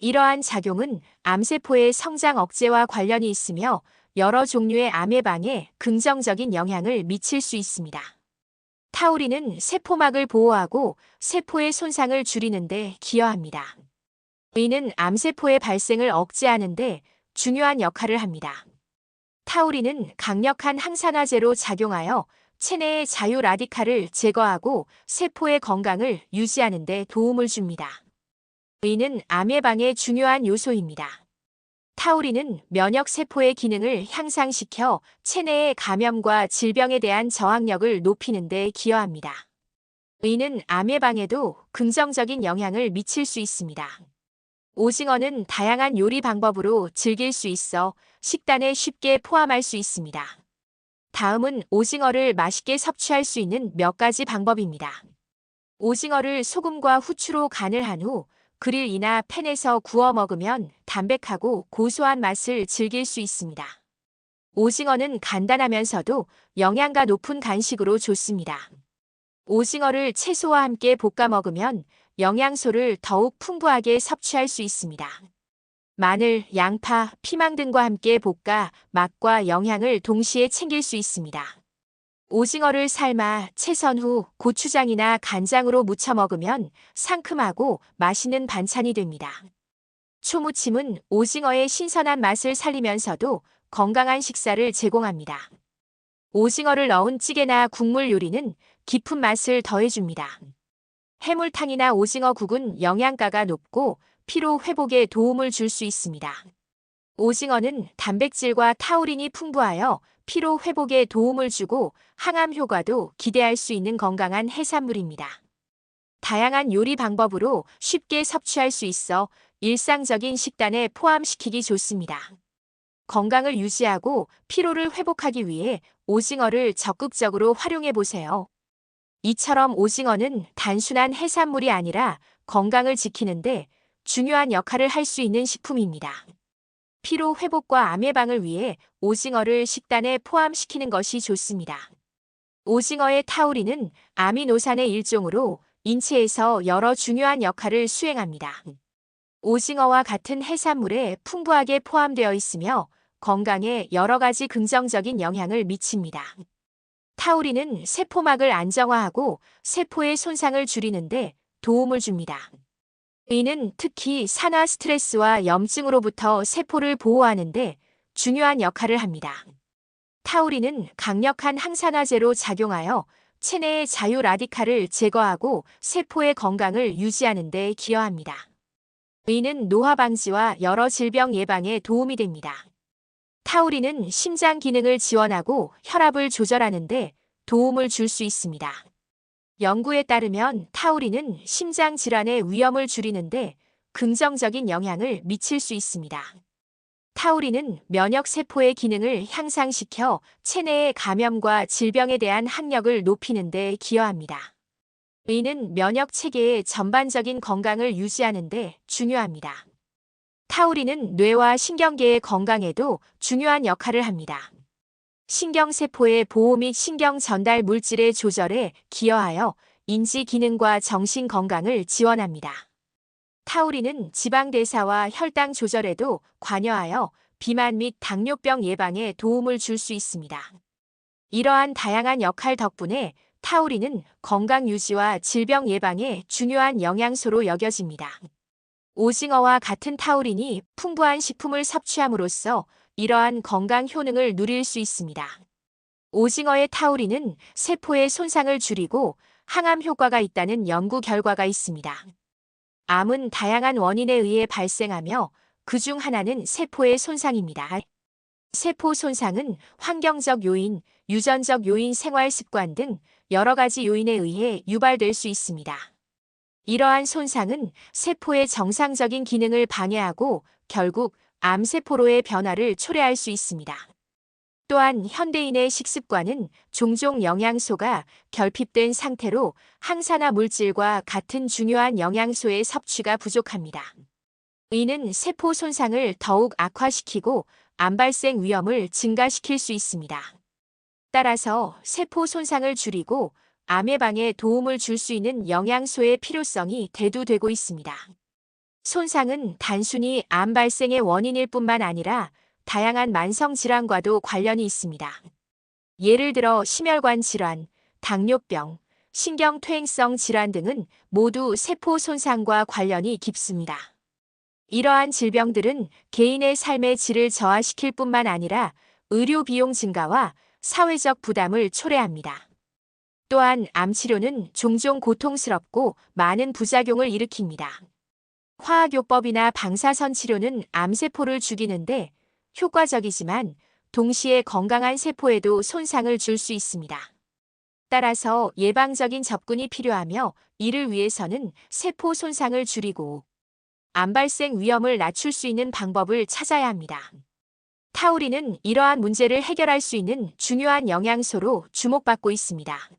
이러한 작용은 암세포의 성장 억제와 관련이 있으며 여러 종류의 암 예방에 긍정적인 영향을 미칠 수 있습니다. 타우린은 세포막을 보호하고 세포의 손상을 줄이는 데 기여합니다. 이는 암세포의 발생을 억제하는 데 중요한 역할을 합니다. 타우린은 강력한 항산화제로 작용하여 체내의 자유 라디칼을 제거하고 세포의 건강을 유지하는 데 도움을 줍니다. 이는 암 예방의 중요한 요소입니다. 타우린은 면역세포의 기능을 향상시켜 체내의 감염과 질병에 대한 저항력을 높이는 데 기여합니다. 이는 암 예방에도 긍정적인 영향을 미칠 수 있습니다. 오징어는 다양한 요리 방법으로 즐길 수 있어 식단에 쉽게 포함할 수 있습니다. 다음은 오징어를 맛있게 섭취할 수 있는 몇 가지 방법입니다. 오징어를 소금과 후추로 간을 한 후 그릴이나 팬에서 구워 먹으면 담백하고 고소한 맛을 즐길 수 있습니다. 오징어는 간단하면서도 영양가 높은 간식으로 좋습니다. 오징어를 채소와 함께 볶아 먹으면 영양소를 더욱 풍부하게 섭취할 수 있습니다. 마늘, 양파, 피망 등과 함께 볶아 맛과 영양을 동시에 챙길 수 있습니다. 오징어를 삶아 채선 후 고추장이나 간장으로 무쳐 먹으면 상큼하고 맛있는 반찬이 됩니다. 초무침은 오징어의 신선한 맛을 살리면서도 건강한 식사를 제공합니다. 오징어를 넣은 찌개나 국물 요리는 깊은 맛을 더해줍니다. 해물탕이나 오징어국은 영양가가 높고 피로 회복에 도움을 줄 수 있습니다. 오징어는 단백질과 타우린이 풍부하여 피로 회복에 도움을 주고 항암 효과도 기대할 수 있는 건강한 해산물입니다. 다양한 요리 방법으로 쉽게 섭취할 수 있어 일상적인 식단에 포함시키기 좋습니다. 건강을 유지하고 피로를 회복하기 위해 오징어를 적극적으로 활용해 보세요. 이처럼 오징어는 단순한 해산물이 아니라 건강을 지키는데 중요한 역할을 할 수 있는 식품입니다. 피로 회복과 암 예방을 위해 오징어를 식단에 포함시키는 것이 좋습니다. 오징어의 타우린은 아미노산의 일종으로 인체에서 여러 중요한 역할을 수행합니다. 오징어와 같은 해산물에 풍부하게 포함되어 있으며 건강에 여러 가지 긍정적인 영향을 미칩니다. 타우린은 세포막을 안정화하고 세포의 손상을 줄이는데 도움을 줍니다. 이는 특히 산화 스트레스와 염증으로부터 세포를 보호하는데 중요한 역할을 합니다. 타우린은 강력한 항산화제로 작용하여 체내의 자유 라디칼을 제거하고 세포의 건강을 유지하는 데 기여합니다. 이는 노화 방지와 여러 질병 예방에 도움이 됩니다. 타우린은 심장 기능을 지원하고 혈압을 조절하는 데 도움을 줄 수 있습니다. 연구에 따르면 타우린은 심장 질환의 위험을 줄이는데 긍정적인 영향을 미칠 수 있습니다. 타우린은 면역세포의 기능을 향상시켜 체내의 감염과 질병에 대한 항력을 높이는 데 기여합니다. 이는 면역체계의 전반적인 건강을 유지하는 데 중요합니다. 타우린은 뇌와 신경계의 건강에도 중요한 역할을 합니다. 신경세포의 보호 및 신경 전달 물질의 조절에 기여하여 인지 기능과 정신 건강을 지원합니다. 타우린은 지방 대사와 혈당 조절에도 관여하여 비만 및 당뇨병 예방에 도움을 줄 수 있습니다. 이러한 다양한 역할 덕분에 타우린은 건강 유지와 질병 예방에 중요한 영양소로 여겨집니다. 오징어와 같은 타우린이 풍부한 식품을 섭취함으로써 이러한 건강 효능을 누릴 수 있습니다. 오징어의 타우린은 세포의 손상을 줄이고 항암 효과가 있다는 연구 결과가 있습니다. 암은 다양한 원인에 의해 발생하며 그중 하나는 세포의 손상입니다. 세포 손상은 환경적 요인, 유전적 요인, 생활 습관 등 여러 가지 요인에 의해 유발될 수 있습니다. 이러한 손상은 세포의 정상적인 기능을 방해하고 결국 암세포로의 변화를 초래할 수 있습니다. 또한 현대인의 식습관은 종종 영양소가 결핍된 상태로 항산화 물질과 같은 중요한 영양소의 섭취가 부족합니다. 이는 세포 손상을 더욱 악화시키고 암 발생 위험을 증가시킬 수 있습니다. 따라서 세포 손상을 줄이고 암 예방에 도움을 줄 수 있는 영양소의 필요성이 대두되고 있습니다. 손상은 단순히 암 발생의 원인일 뿐만 아니라 다양한 만성 질환과도 관련이 있습니다. 예를 들어 심혈관 질환, 당뇨병, 신경퇴행성 질환 등은 모두 세포 손상과 관련이 깊습니다. 이러한 질병들은 개인의 삶의 질을 저하시킬 뿐만 아니라 의료 비용 증가와 사회적 부담을 초래합니다. 또한 암 치료는 종종 고통스럽고 많은 부작용을 일으킵니다. 화학요법이나 방사선 치료는 암세포를 죽이는데 효과적이지만 동시에 건강한 세포에도 손상을 줄 수 있습니다. 따라서 예방적인 접근이 필요하며 이를 위해서는 세포 손상을 줄이고 암 발생 위험을 낮출 수 있는 방법을 찾아야 합니다. 타우린은 이러한 문제를 해결할 수 있는 중요한 영양소로 주목받고 있습니다.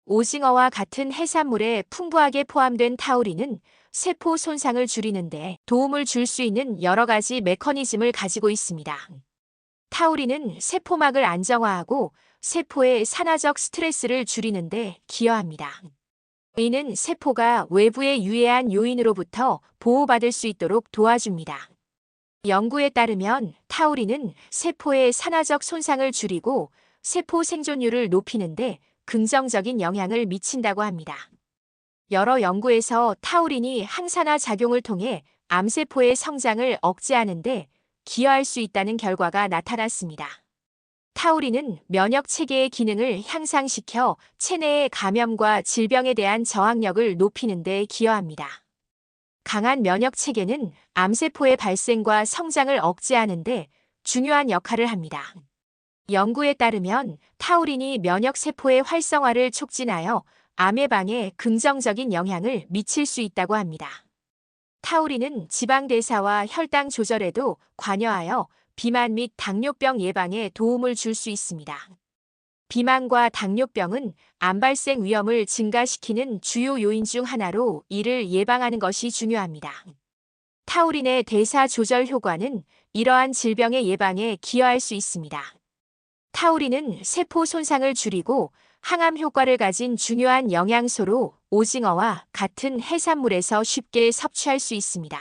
오징어와 같은 해산물에 풍부하게 포함된 타우린은 세포 손상을 줄이는 데 도움을 줄 수 있는 여러 가지 메커니즘을 가지고 있습니다. 타우린은 세포막을 안정화하고 세포의 산화적 스트레스를 줄이는 데 기여합니다. 이는 세포가 외부의 유해한 요인으로부터 보호받을 수 있도록 도와줍니다. 연구에 따르면 타우린은 세포의 산화적 손상을 줄이고 세포 생존율을 높이는 데 긍정적인 영향을 미친다고 합니다. 여러 연구에서 타우린이 항산화 작용을 통해 암세포의 성장을 억제하는 데 기여할 수 있다는 결과가 나타났습니다. 타우린은 면역 체계의 기능을 향상시켜 체내의 감염과 질병에 대한 저항력을 높이는 데 기여합니다. 강한 면역 체계는 암세포의 발생과 성장을 억제하는 데 중요한 역할을 합니다. 연구에 따르면 타우린이 면역세포의 활성화를 촉진하여 암 예방에 긍정적인 영향을 미칠 수 있다고 합니다. 타우린은 지방대사와 혈당 조절에도 관여하여 비만 및 당뇨병 예방에 도움을 줄 수 있습니다. 비만과 당뇨병은 암 발생 위험을 증가시키는 주요 요인 중 하나로 이를 예방하는 것이 중요합니다. 타우린의 대사 조절 효과는 이러한 질병의 예방에 기여할 수 있습니다. 타우린은 세포 손상을 줄이고 항암 효과를 가진 중요한 영양소로 오징어와 같은 해산물에서 쉽게 섭취할 수 있습니다.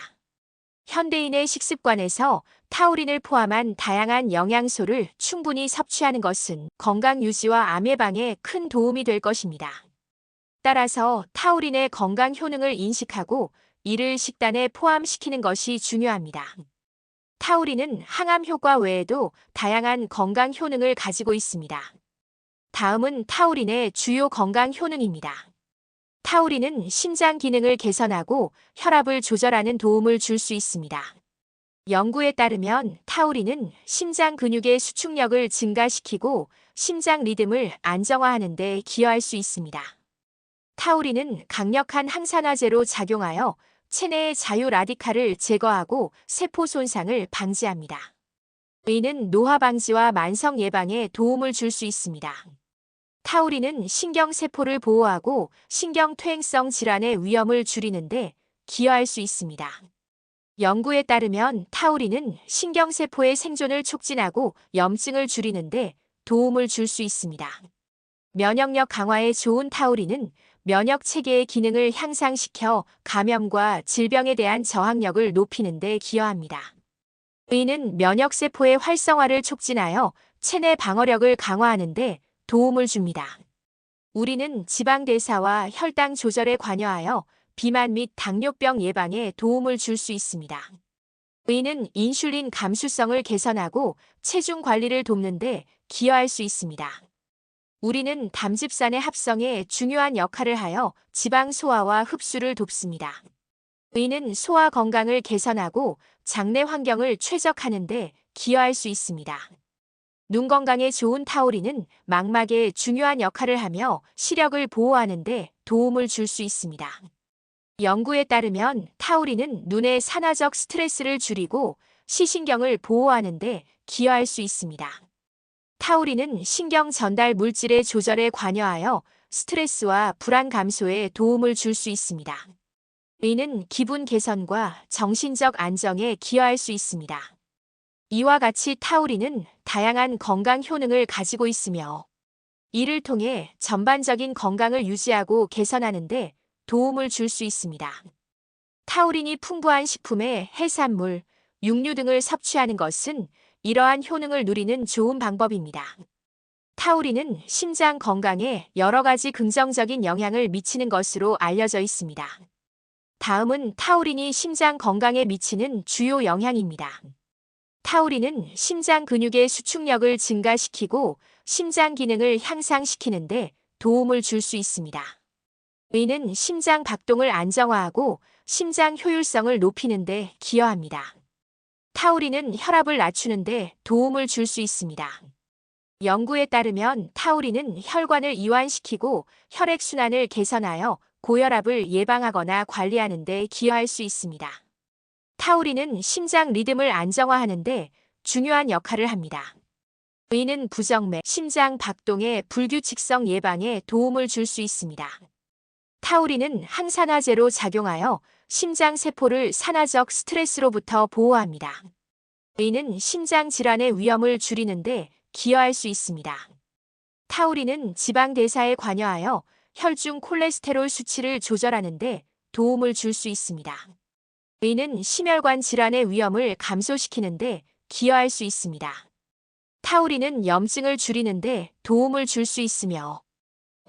현대인의 식습관에서 타우린을 포함한 다양한 영양소를 충분히 섭취하는 것은 건강 유지와 암 예방에 큰 도움이 될 것입니다. 따라서 타우린의 건강 효능을 인식하고 이를 식단에 포함시키는 것이 중요합니다. 타우린은 항암 효과 외에도 다양한 건강 효능을 가지고 있습니다. 다음은 타우린의 주요 건강 효능입니다. 타우린은 심장 기능을 개선하고 혈압을 조절하는 도움을 줄 수 있습니다. 연구에 따르면 타우린은 심장 근육의 수축력을 증가시키고 심장 리듬을 안정화하는 데 기여할 수 있습니다. 타우린은 강력한 항산화제로 작용하여 체내의 자유 라디칼을 제거하고 세포 손상을 방지합니다. 이는 노화 방지와 만성 예방에 도움을 줄 수 있습니다. 타우린은 신경세포를 보호하고 신경퇴행성 질환의 위험을 줄이는데 기여할 수 있습니다. 연구에 따르면 타우린은 신경세포의 생존을 촉진하고 염증을 줄이는데 도움을 줄 수 있습니다. 면역력 강화에 좋은 타우린은 면역 체계의 기능을 향상시켜 감염과 질병에 대한 저항력을 높이는 데 기여합니다. 이는 면역세포의 활성화를 촉진하여 체내 방어력을 강화하는 데 도움을 줍니다. 우리는 지방대사와 혈당 조절에 관여하여 비만 및 당뇨병 예방에 도움을 줄 수 있습니다. 의는 인슐린 감수성을 개선하고 체중 관리를 돕는 데 기여할 수 있습니다. 우리는 담즙산의 합성에 중요한 역할을 하여 지방 소화와 흡수를 돕습니다. 의는 소화 건강을 개선하고 장내 환경을 최적화하는 데 기여할 수 있습니다. 눈 건강에 좋은 타우린은 망막에 중요한 역할을 하며 시력을 보호하는 데 도움을 줄 수 있습니다. 연구에 따르면 타우린은 눈의 산화적 스트레스를 줄이고 시신경을 보호하는 데 기여할 수 있습니다. 타우린은 신경 전달 물질의 조절에 관여하여 스트레스와 불안 감소에 도움을 줄 수 있습니다. 의는 기분 개선과 정신적 안정에 기여할 수 있습니다. 이와 같이 타우린은 다양한 건강 효능을 가지고 있으며 이를 통해 전반적인 건강을 유지하고 개선하는 데 도움을 줄 수 있습니다. 타우린이 풍부한 식품에 해산물, 육류 등을 섭취하는 것은 이러한 효능을 누리는 좋은 방법입니다. 타우린은 심장 건강에 여러 가지 긍정적인 영향을 미치는 것으로 알려져 있습니다. 다음은 타우린이 심장 건강에 미치는 주요 영향입니다. 타우린은 심장 근육의 수축력을 증가시키고 심장 기능을 향상시키는 데 도움을 줄 수 있습니다. 의는 심장 박동을 안정화하고 심장 효율성을 높이는 데 기여합니다. 타우린은 혈압을 낮추는 데 도움을 줄 수 있습니다. 연구에 따르면 타우린은 혈관을 이완시키고 혈액순환을 개선하여 고혈압을 예방하거나 관리하는 데 기여할 수 있습니다. 타우린은 심장 리듬을 안정화하는 데 중요한 역할을 합니다. 의는 부정맥, 심장 박동의 불규칙성 예방에 도움을 줄 수 있습니다. 타우린은 항산화제로 작용하여 심장 세포를 산화적 스트레스로부터 보호합니다. 의는 심장 질환의 위험을 줄이는 데 기여할 수 있습니다. 타우린은 지방 대사에 관여하여 혈중 콜레스테롤 수치를 조절하는 데 도움을 줄 수 있습니다. 의는 심혈관 질환의 위험을 감소시키는 데 기여할 수 있습니다. 타우린은 염증을 줄이는 데 도움을 줄 수 있으며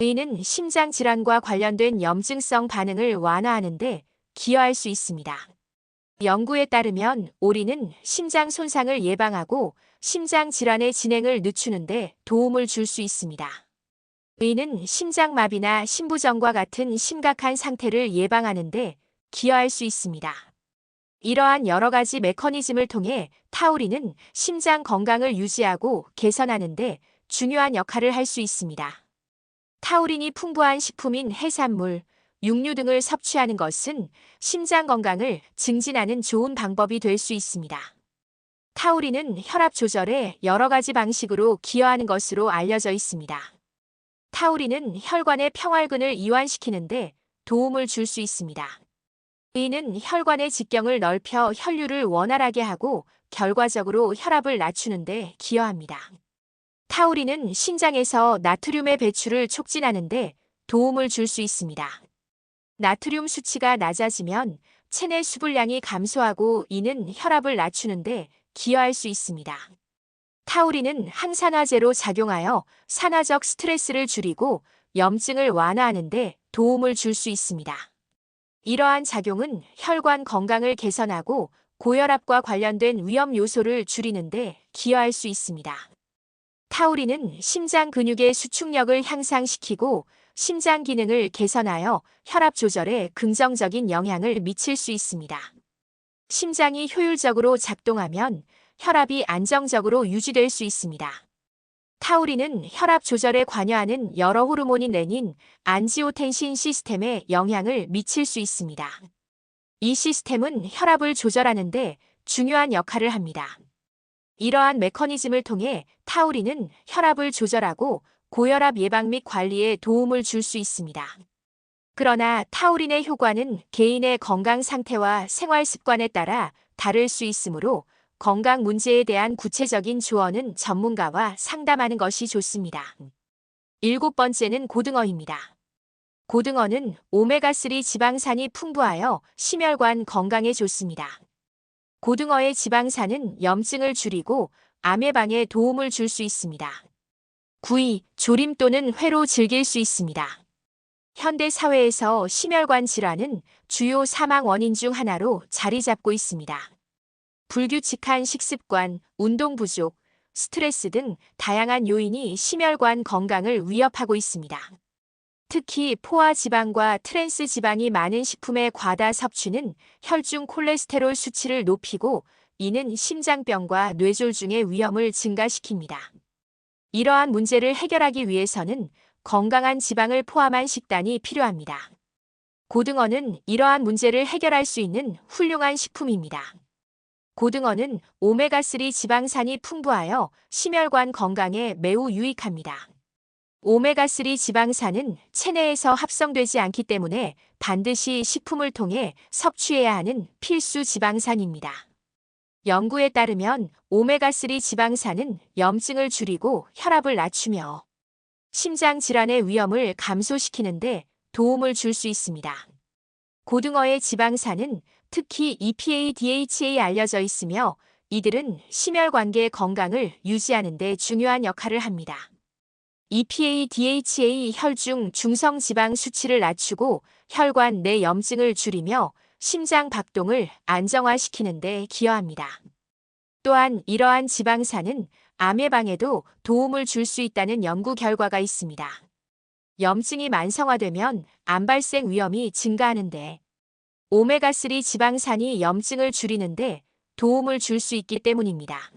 의는 심장 질환과 관련된 염증성 반응을 완화하는 데 기여할 수 있습니다. 연구에 따르면 오리는 심장 손상을 예방하고 심장 질환의 진행을 늦추는 데 도움을 줄 수 있습니다. 의는 심장마비나 심부전과 같은 심각한 상태를 예방하는 데 기여할 수 있습니다. 이러한 여러 가지 메커니즘을 통해 타우린은 심장 건강을 유지하고 개선하는 데 중요한 역할을 할 수 있습니다. 타우린이 풍부한 식품인 해산물, 육류 등을 섭취하는 것은 심장 건강을 증진하는 좋은 방법이 될 수 있습니다. 타우린은 혈압 조절에 여러 가지 방식으로 기여하는 것으로 알려져 있습니다. 타우린은 혈관의 평활근을 이완시키는 데 도움을 줄 수 있습니다. 의는 혈관의 직경을 넓혀 혈류를 원활하게 하고 결과적으로 혈압을 낮추는 데 기여합니다. 타우린은 신장에서 나트륨의 배출을 촉진하는 데 도움을 줄 수 있습니다. 나트륨 수치가 낮아지면 체내 수분량이 감소하고 이는 혈압을 낮추는 데 기여할 수 있습니다. 타우린은 항산화제로 작용하여 산화적 스트레스를 줄이고 염증을 완화하는 데 도움을 줄 수 있습니다. 이러한 작용은 혈관 건강을 개선하고 고혈압과 관련된 위험 요소를 줄이는 데 기여할 수 있습니다. 타우린은 심장 근육의 수축력을 향상시키고 심장 기능을 개선하여 혈압 조절에 긍정적인 영향을 미칠 수 있습니다. 심장이 효율적으로 작동하면 혈압이 안정적으로 유지될 수 있습니다. 타우린은 혈압 조절에 관여하는 여러 호르몬인 레닌, 안지오텐신 시스템에 영향을 미칠 수 있습니다. 이 시스템은 혈압을 조절하는 데 중요한 역할을 합니다. 이러한 메커니즘을 통해 타우린은 혈압을 조절하고 고혈압 예방 및 관리에 도움을 줄 수 있습니다. 그러나 타우린의 효과는 개인의 건강 상태와 생활 습관에 따라 다를 수 있으므로 건강 문제에 대한 구체적인 조언은 전문가와 상담하는 것이 좋습니다. 7번째는 고등어입니다. 고등어는 오메가3 지방산이 풍부하여 심혈관 건강에 좋습니다. 고등어의 지방산은 염증을 줄이고 암 예방에 도움을 줄 수 있습니다. 구이, 조림 또는 회로 즐길 수 있습니다. 현대 사회에서 심혈관 질환은 주요 사망 원인 중 하나로 자리 잡고 있습니다. 불규칙한 식습관, 운동 부족, 스트레스 등 다양한 요인이 심혈관 건강을 위협하고 있습니다. 특히 포화 지방과 트랜스 지방이 많은 식품의 과다 섭취는 혈중 콜레스테롤 수치를 높이고 이는 심장병과 뇌졸중의 위험을 증가시킵니다. 이러한 문제를 해결하기 위해서는 건강한 지방을 포함한 식단이 필요합니다. 고등어는 이러한 문제를 해결할 수 있는 훌륭한 식품입니다. 고등어는 오메가3 지방산이 풍부하여 심혈관 건강에 매우 유익합니다. 오메가3 지방산은 체내에서 합성되지 않기 때문에 반드시 식품을 통해 섭취해야 하는 필수 지방산입니다. 연구에 따르면 오메가3 지방산은 염증을 줄이고 혈압을 낮추며 심장 질환의 위험을 감소시키는데 도움을 줄 수 있습니다. 고등어의 지방산은 특히 EPA, DHA 알려져 있으며 이들은 심혈관계 건강을 유지하는 데 중요한 역할을 합니다. EPA, DHA 혈중 중성 지방 수치를 낮추고 혈관 내 염증을 줄이며 심장 박동을 안정화시키는 데 기여합니다. 또한 이러한 지방산은 암 예방에도 도움을 줄 수 있다는 연구 결과가 있습니다. 염증이 만성화되면 암 발생 위험이 증가하는데 오메가3 지방산이 염증을 줄이는데 도움을 줄 수 있기 때문입니다.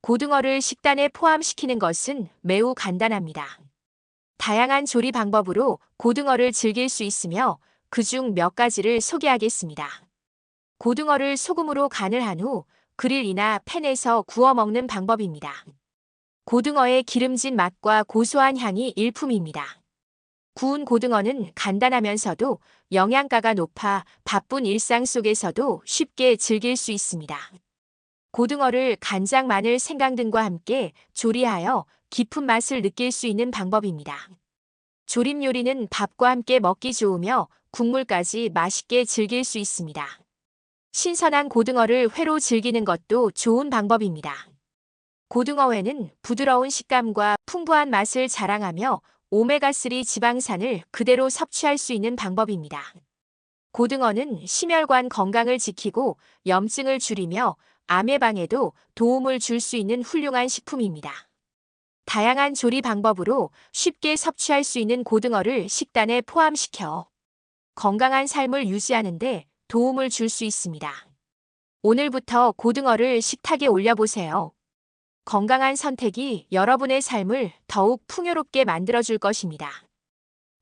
고등어를 식단에 포함시키는 것은 매우 간단합니다. 다양한 조리 방법으로 고등어를 즐길 수 있으며 그중 몇 가지를 소개하겠습니다. 고등어를 소금으로 간을 한 후 그릴이나 팬에서 구워 먹는 방법입니다. 고등어의 기름진 맛과 고소한 향이 일품입니다. 구운 고등어는 간단하면서도 영양가가 높아 바쁜 일상 속에서도 쉽게 즐길 수 있습니다. 고등어를 간장, 마늘, 생강 등과 함께 조리하여 깊은 맛을 느낄 수 있는 방법입니다. 조림 요리는 밥과 함께 먹기 좋으며 국물까지 맛있게 즐길 수 있습니다. 신선한 고등어를 회로 즐기는 것도 좋은 방법입니다. 고등어회는 부드러운 식감과 풍부한 맛을 자랑하며 오메가3 지방산을 그대로 섭취할 수 있는 방법입니다. 고등어는 심혈관 건강을 지키고 염증을 줄이며 암 예방에도 도움을 줄 수 있는 훌륭한 식품입니다. 다양한 조리 방법으로 쉽게 섭취할 수 있는 고등어를 식단에 포함시켜 건강한 삶을 유지하는 데 도움을 줄 수 있습니다. 오늘부터 고등어를 식탁에 올려보세요. 건강한 선택이 여러분의 삶을 더욱 풍요롭게 만들어줄 것입니다.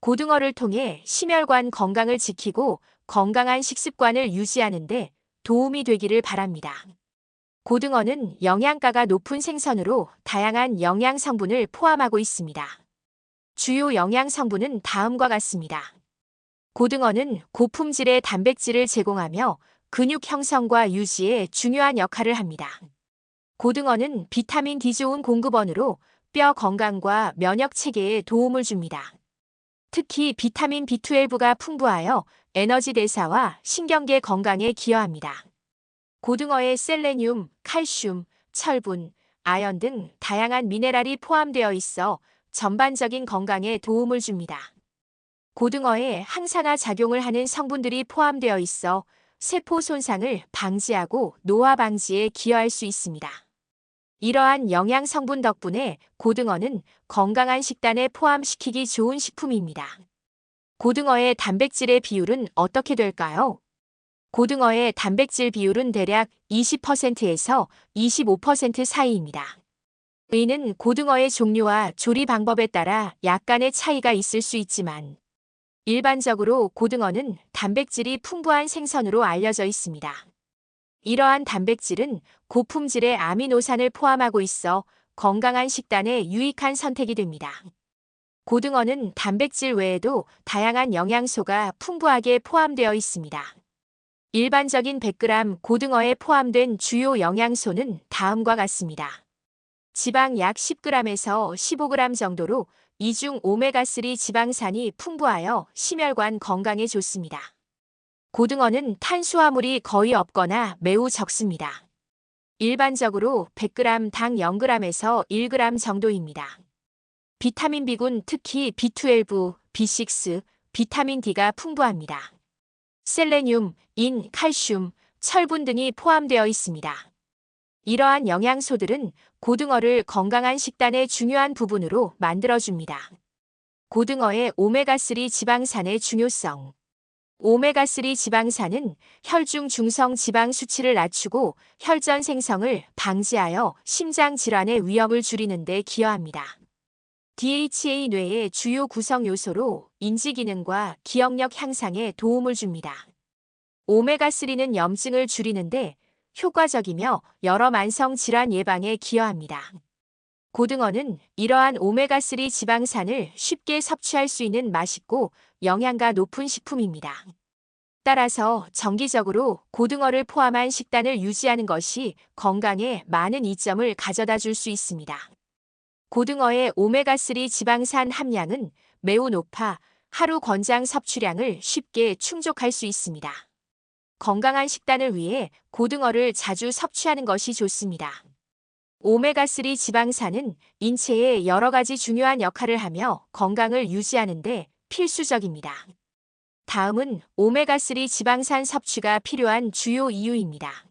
고등어를 통해 심혈관 건강을 지키고 건강한 식습관을 유지하는 데 도움이 되기를 바랍니다. 고등어는 영양가가 높은 생선으로 다양한 영양 성분을 포함하고 있습니다. 주요 영양 성분은 다음과 같습니다. 고등어는 고품질의 단백질을 제공하며 근육 형성과 유지에 중요한 역할을 합니다. 고등어는 비타민 D 좋은 공급원으로 뼈 건강과 면역 체계에 도움을 줍니다. 특히 비타민 B12가 풍부하여 에너지 대사와 신경계 건강에 기여합니다. 고등어에 셀레늄, 칼슘, 철분, 아연 등 다양한 미네랄이 포함되어 있어 전반적인 건강에 도움을 줍니다. 고등어에 항산화 작용을 하는 성분들이 포함되어 있어 세포 손상을 방지하고 노화 방지에 기여할 수 있습니다. 이러한 영양 성분 덕분에 고등어는 건강한 식단에 포함시키기 좋은 식품입니다. 고등어의 단백질의 비율은 어떻게 될까요? 고등어의 단백질 비율은 대략 20%에서 25% 사이입니다. 이는 고등어의 종류와 조리 방법에 따라 약간의 차이가 있을 수 있지만 일반적으로 고등어는 단백질이 풍부한 생선으로 알려져 있습니다. 이러한 단백질은 고품질의 아미노산을 포함하고 있어 건강한 식단에 유익한 선택이 됩니다. 고등어는 단백질 외에도 다양한 영양소가 풍부하게 포함되어 있습니다. 일반적인 100g 고등어에 포함된 주요 영양소는 다음과 같습니다. 지방 약 10g에서 15g 정도로 이중 오메가3 지방산이 풍부하여 심혈관 건강에 좋습니다. 고등어는 탄수화물이 거의 없거나 매우 적습니다. 일반적으로 100g 당 0g에서 1g 정도입니다. 비타민 B군 특히 B12, B6, 비타민 D가 풍부합니다. 셀레늄, 인, 칼슘, 철분 등이 포함되어 있습니다. 이러한 영양소들은 고등어를 건강한 식단의 중요한 부분으로 만들어줍니다. 고등어의 오메가3 지방산의 중요성. 오메가3 지방산은 혈중 중성 지방 수치를 낮추고 혈전 생성을 방지하여 심장 질환의 위험을 줄이는 데 기여합니다. DHA 뇌의 주요 구성 요소로 인지 기능과 기억력 향상에 도움을 줍니다. 오메가3는 염증을 줄이는데 효과적이며 여러 만성 질환 예방에 기여합니다. 고등어는 이러한 오메가3 지방산을 쉽게 섭취할 수 있는 맛있고 영양가 높은 식품입니다. 따라서 정기적으로 고등어를 포함한 식단을 유지하는 것이 건강에 많은 이점을 가져다 줄 수 있습니다. 고등어의 오메가3 지방산 함량은 매우 높아 하루 권장 섭취량을 쉽게 충족할 수 있습니다. 건강한 식단을 위해 고등어를 자주 섭취하는 것이 좋습니다. 오메가3 지방산은 인체에 여러 가지 중요한 역할을 하며 건강을 유지하는 데 필수적입니다. 다음은 오메가3 지방산 섭취가 필요한 주요 이유입니다.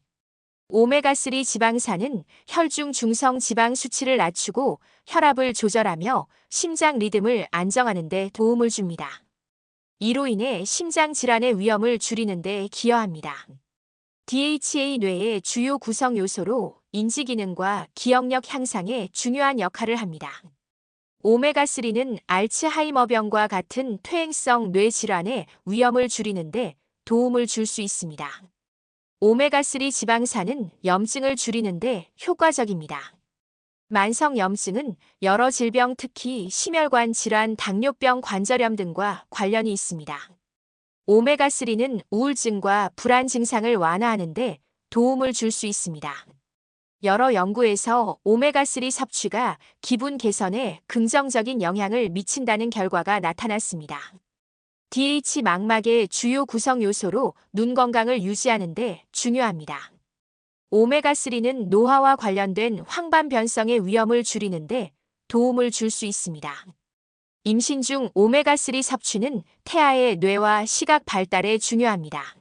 오메가3 지방산은 혈중 중성 지방 수치를 낮추고 혈압을 조절하며 심장 리듬을 안정하는 데 도움을 줍니다. 이로 인해 심장 질환의 위험을 줄이는 데 기여합니다. DHA 뇌의 주요 구성 요소로 인지 기능과 기억력 향상에 중요한 역할을 합니다. 오메가3는 알츠하이머병과 같은 퇴행성 뇌 질환의 위험을 줄이는 데 도움을 줄 수 있습니다. 오메가3 지방산은 염증을 줄이는 데 효과적입니다. 만성 염증은 여러 질병 특히 심혈관 질환, 당뇨병, 관절염 등과 관련이 있습니다. 오메가3는 우울증과 불안 증상을 완화하는 데 도움을 줄 수 있습니다. 여러 연구에서 오메가3 섭취가 기분 개선에 긍정적인 영향을 미친다는 결과가 나타났습니다. DH 망막의 주요 구성 요소로 눈 건강을 유지하는 데 중요합니다. 오메가3는 노화와 관련된 황반 변성의 위험을 줄이는 데 도움을 줄 수 있습니다. 임신 중 오메가3 섭취는 태아의 뇌와 시각 발달에 중요합니다.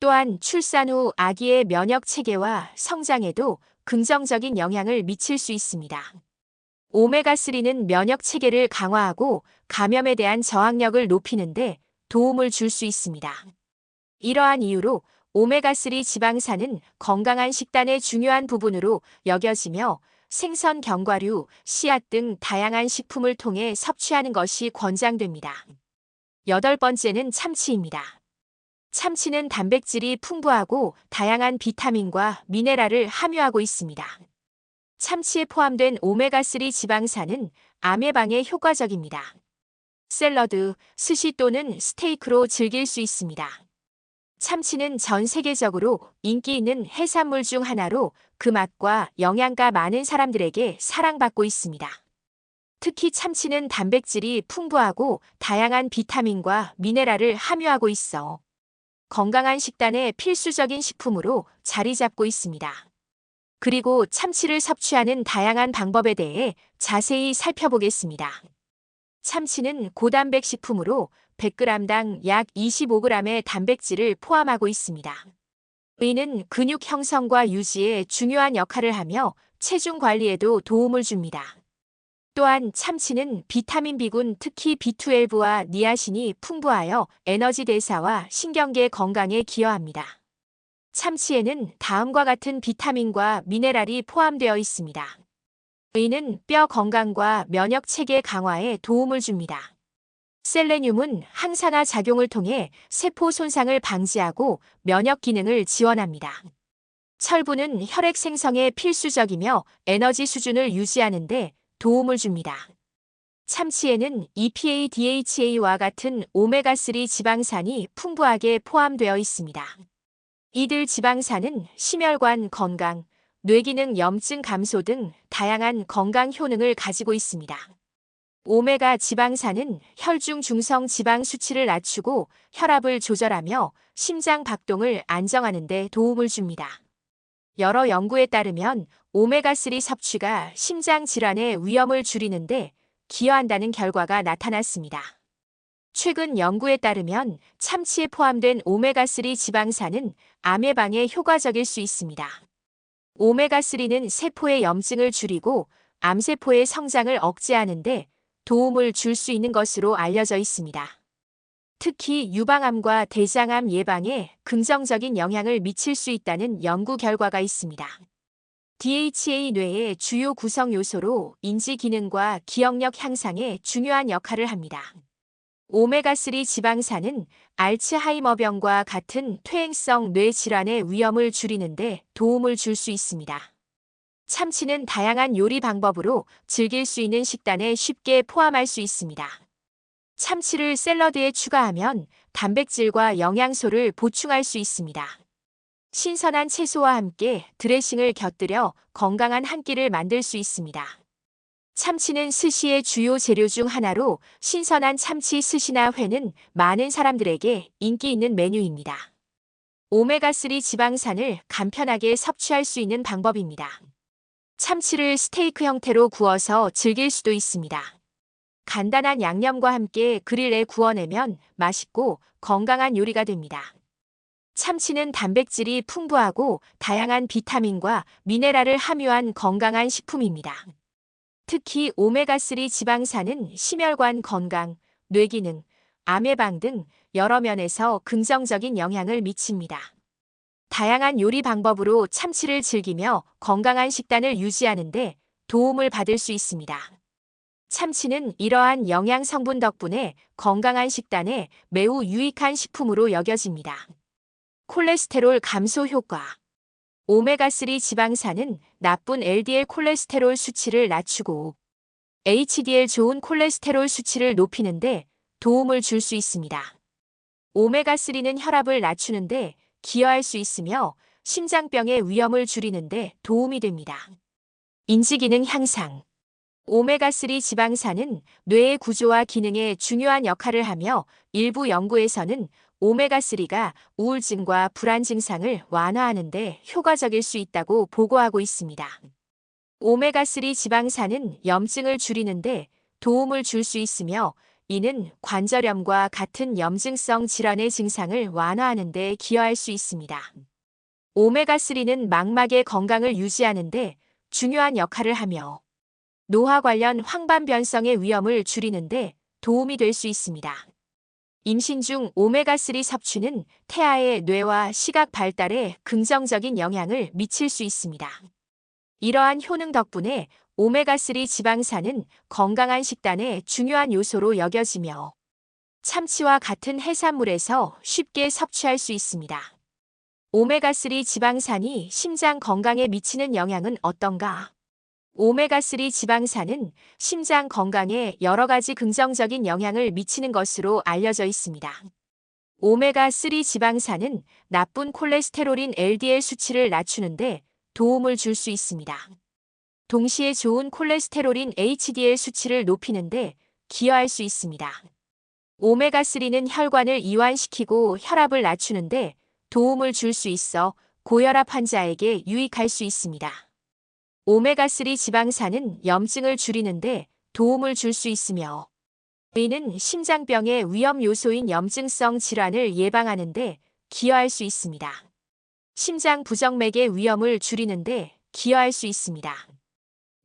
또한 출산 후 아기의 면역 체계와 성장에도 긍정적인 영향을 미칠 수 있습니다. 오메가3는 면역 체계를 강화하고 감염에 대한 저항력을 높이는 데 도움을 줄 수 있습니다. 이러한 이유로 오메가3 지방산은 건강한 식단의 중요한 부분으로 여겨지며 생선, 견과류, 씨앗 등 다양한 식품을 통해 섭취하는 것이 권장됩니다. 8번째는 참치입니다. 참치는 단백질이 풍부하고 다양한 비타민과 미네랄을 함유하고 있습니다. 참치에 포함된 오메가3 지방산은 암 예방에 효과적입니다. 샐러드, 스시 또는 스테이크로 즐길 수 있습니다. 참치는 전 세계적으로 인기 있는 해산물 중 하나로 그 맛과 영양가 많은 사람들에게 사랑받고 있습니다. 특히 참치는 단백질이 풍부하고 다양한 비타민과 미네랄을 함유하고 있어 건강한 식단의 필수적인 식품으로 자리 잡고 있습니다. 그리고 참치를 섭취하는 다양한 방법에 대해 자세히 살펴보겠습니다. 참치는 고단백 식품으로 100g당 약 25g의 단백질을 포함하고 있습니다. 이는 근육 형성과 유지에 중요한 역할을 하며 체중 관리에도 도움을 줍니다. 또한 참치는 비타민 B군 특히 B12와 니아신이 풍부하여 에너지 대사와 신경계 건강에 기여합니다. 참치에는 다음과 같은 비타민과 미네랄이 포함되어 있습니다. 이는 뼈 건강과 면역 체계 강화에 도움을 줍니다. 셀레늄은 항산화 작용을 통해 세포 손상을 방지하고 면역 기능을 지원합니다. 철분은 혈액 생성에 필수적이며 에너지 수준을 유지하는 데 도움을 줍니다. 참치에는 EPA, DHA와 같은 오메가3 지방산이 풍부하게 포함되어 있습니다. 이들 지방산은 심혈관 건강, 뇌기능 염증 감소 등 다양한 건강 효능을 가지고 있습니다. 오메가 지방산은 혈중 중성 지방 수치를 낮추고 혈압을 조절하며 심장 박동을 안정하는 데 도움을 줍니다. 여러 연구에 따르면 오메가3 섭취가 심장 질환의 위험을 줄이는 데 기여한다는 결과가 나타났습니다. 최근 연구에 따르면 참치에 포함된 오메가3 지방산은 암 예방에 효과적일 수 있습니다. 오메가3는 세포의 염증을 줄이고 암세포의 성장을 억제하는 데 도움을 줄 수 있는 것으로 알려져 있습니다. 특히 유방암과 대장암 예방에 긍정적인 영향을 미칠 수 있다는 연구 결과가 있습니다. DHA 뇌의 주요 구성 요소로 인지 기능과 기억력 향상에 중요한 역할을 합니다. 오메가3 지방산은 알츠하이머병과 같은 퇴행성 뇌 질환의 위험을 줄이는 데 도움을 줄 수 있습니다. 참치는 다양한 요리 방법으로 즐길 수 있는 식단에 쉽게 포함할 수 있습니다. 참치를 샐러드에 추가하면 단백질과 영양소를 보충할 수 있습니다. 신선한 채소와 함께 드레싱을 곁들여 건강한 한 끼를 만들 수 있습니다. 참치는 스시의 주요 재료 중 하나로 신선한 참치 스시나 회는 많은 사람들에게 인기 있는 메뉴입니다. 오메가3 지방산을 간편하게 섭취할 수 있는 방법입니다. 참치를 스테이크 형태로 구워서 즐길 수도 있습니다. 간단한 양념과 함께 그릴에 구워내면 맛있고 건강한 요리가 됩니다. 참치는 단백질이 풍부하고 다양한 비타민과 미네랄을 함유한 건강한 식품입니다. 특히 오메가3 지방산은 심혈관 건강, 뇌기능, 암 예방 등 여러 면에서 긍정적인 영향을 미칩니다. 다양한 요리 방법으로 참치를 즐기며 건강한 식단을 유지하는 데 도움을 받을 수 있습니다. 참치는 이러한 영양 성분 덕분에 건강한 식단에 매우 유익한 식품으로 여겨집니다. 콜레스테롤 감소 효과. 오메가3 지방산은 나쁜 LDL 콜레스테롤 수치를 낮추고 HDL 좋은 콜레스테롤 수치를 높이는데 도움을 줄 수 있습니다. 오메가3는 혈압을 낮추는데 기여할 수 있으며 심장병의 위험을 줄이는데 도움이 됩니다. 인지기능 향상. 오메가3 지방산은 뇌의 구조와 기능에 중요한 역할을 하며 일부 연구에서는 오메가3가 우울증과 불안 증상을 완화하는 데 효과적일 수 있다고 보고하고 있습니다. 오메가3 지방산은 염증을 줄이는 데 도움을 줄 수 있으며 이는 관절염과 같은 염증성 질환의 증상을 완화하는 데 기여할 수 있습니다. 오메가3는 망막의 건강을 유지하는 데 중요한 역할을 하며 노화 관련 황반변성의 위험을 줄이는 데 도움이 될 수 있습니다. 임신 중 오메가3 섭취는 태아의 뇌와 시각 발달에 긍정적인 영향을 미칠 수 있습니다. 이러한 효능 덕분에 오메가3 지방산은 건강한 식단의 중요한 요소로 여겨지며 참치와 같은 해산물에서 쉽게 섭취할 수 있습니다. 오메가3 지방산이 심장 건강에 미치는 영향은 어떤가? 오메가3 지방산은 심장 건강에 여러 가지 긍정적인 영향을 미치는 것으로 알려져 있습니다. 오메가3 지방산은 나쁜 콜레스테롤인 LDL 수치를 낮추는데 도움을 줄 수 있습니다. 동시에 좋은 콜레스테롤인 HDL 수치를 높이는데 기여할 수 있습니다. 오메가3는 혈관을 이완시키고 혈압을 낮추는데 도움을 줄 수 있어 고혈압 환자에게 유익할 수 있습니다. 오메가3 지방산은 염증을 줄이는데 도움을 줄 수 있으며 이는 심장병의 위험 요소인 염증성 질환을 예방하는 데 기여할 수 있습니다. 심장 부정맥의 위험을 줄이는데 기여할 수 있습니다.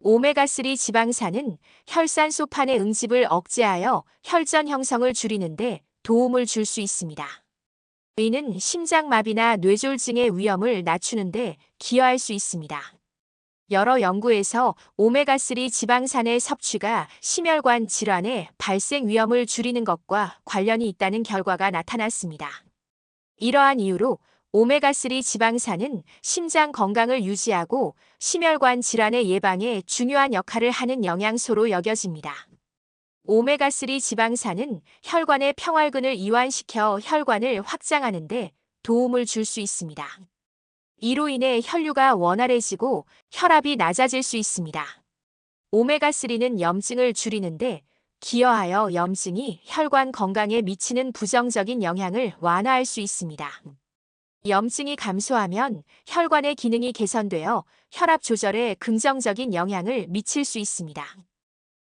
오메가3 지방산은 혈산소판의 응집을 억제하여 혈전 형성을 줄이는데 도움을 줄 수 있습니다. 이는 심장마비나 뇌졸중의 위험을 낮추는데 기여할 수 있습니다. 여러 연구에서 오메가3 지방산의 섭취가 심혈관 질환의 발생 위험을 줄이는 것과 관련이 있다는 결과가 나타났습니다. 이러한 이유로 오메가3 지방산은 심장 건강을 유지하고 심혈관 질환의 예방에 중요한 역할을 하는 영양소로 여겨집니다. 오메가3 지방산은 혈관의 평활근을 이완시켜 혈관을 확장하는 데 도움을 줄 수 있습니다. 이로 인해 혈류가 원활해지고 혈압이 낮아질 수 있습니다. 오메가3는 염증을 줄이는데 기여하여 염증이 혈관 건강에 미치는 부정적인 영향을 완화할 수 있습니다. 염증이 감소하면 혈관의 기능이 개선되어 혈압 조절에 긍정적인 영향을 미칠 수 있습니다.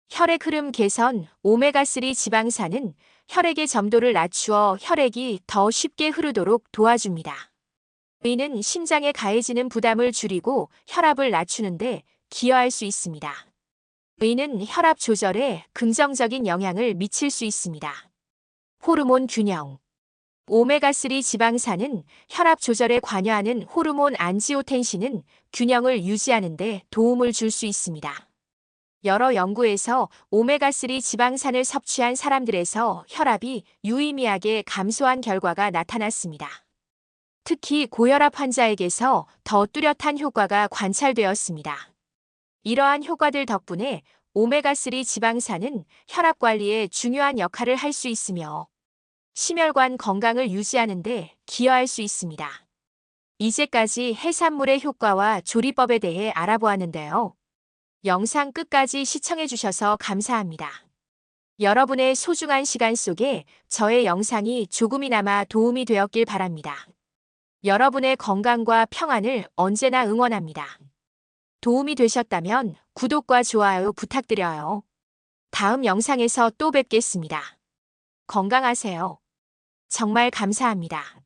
혈액 흐름 개선. 오메가3 지방산은 혈액의 점도를 낮추어 혈액이 더 쉽게 흐르도록 도와줍니다. 이는 심장에 가해지는 부담을 줄이고 혈압을 낮추는데 기여할 수 있습니다. 이는 혈압 조절에 긍정적인 영향을 미칠 수 있습니다. 호르몬 균형. 오메가3 지방산은 혈압 조절에 관여하는 호르몬 안지오텐신은 균형을 유지하는 데 도움을 줄 수 있습니다. 여러 연구에서 오메가3 지방산을 섭취한 사람들에서 혈압이 유의미하게 감소한 결과가 나타났습니다. 특히 고혈압 환자에게서 더 뚜렷한 효과가 관찰되었습니다. 이러한 효과들 덕분에 오메가3 지방산은 혈압 관리에 중요한 역할을 할 수 있으며 심혈관 건강을 유지하는 데 기여할 수 있습니다. 이제까지 해산물의 효과와 조리법에 대해 알아보았는데요. 영상 끝까지 시청해주셔서 감사합니다. 여러분의 소중한 시간 속에 저의 영상이 조금이나마 도움이 되었길 바랍니다. 여러분의 건강과 평안을 언제나 응원합니다. 도움이 되셨다면 구독과 좋아요 부탁드려요. 다음 영상에서 또 뵙겠습니다. 건강하세요. 정말 감사합니다.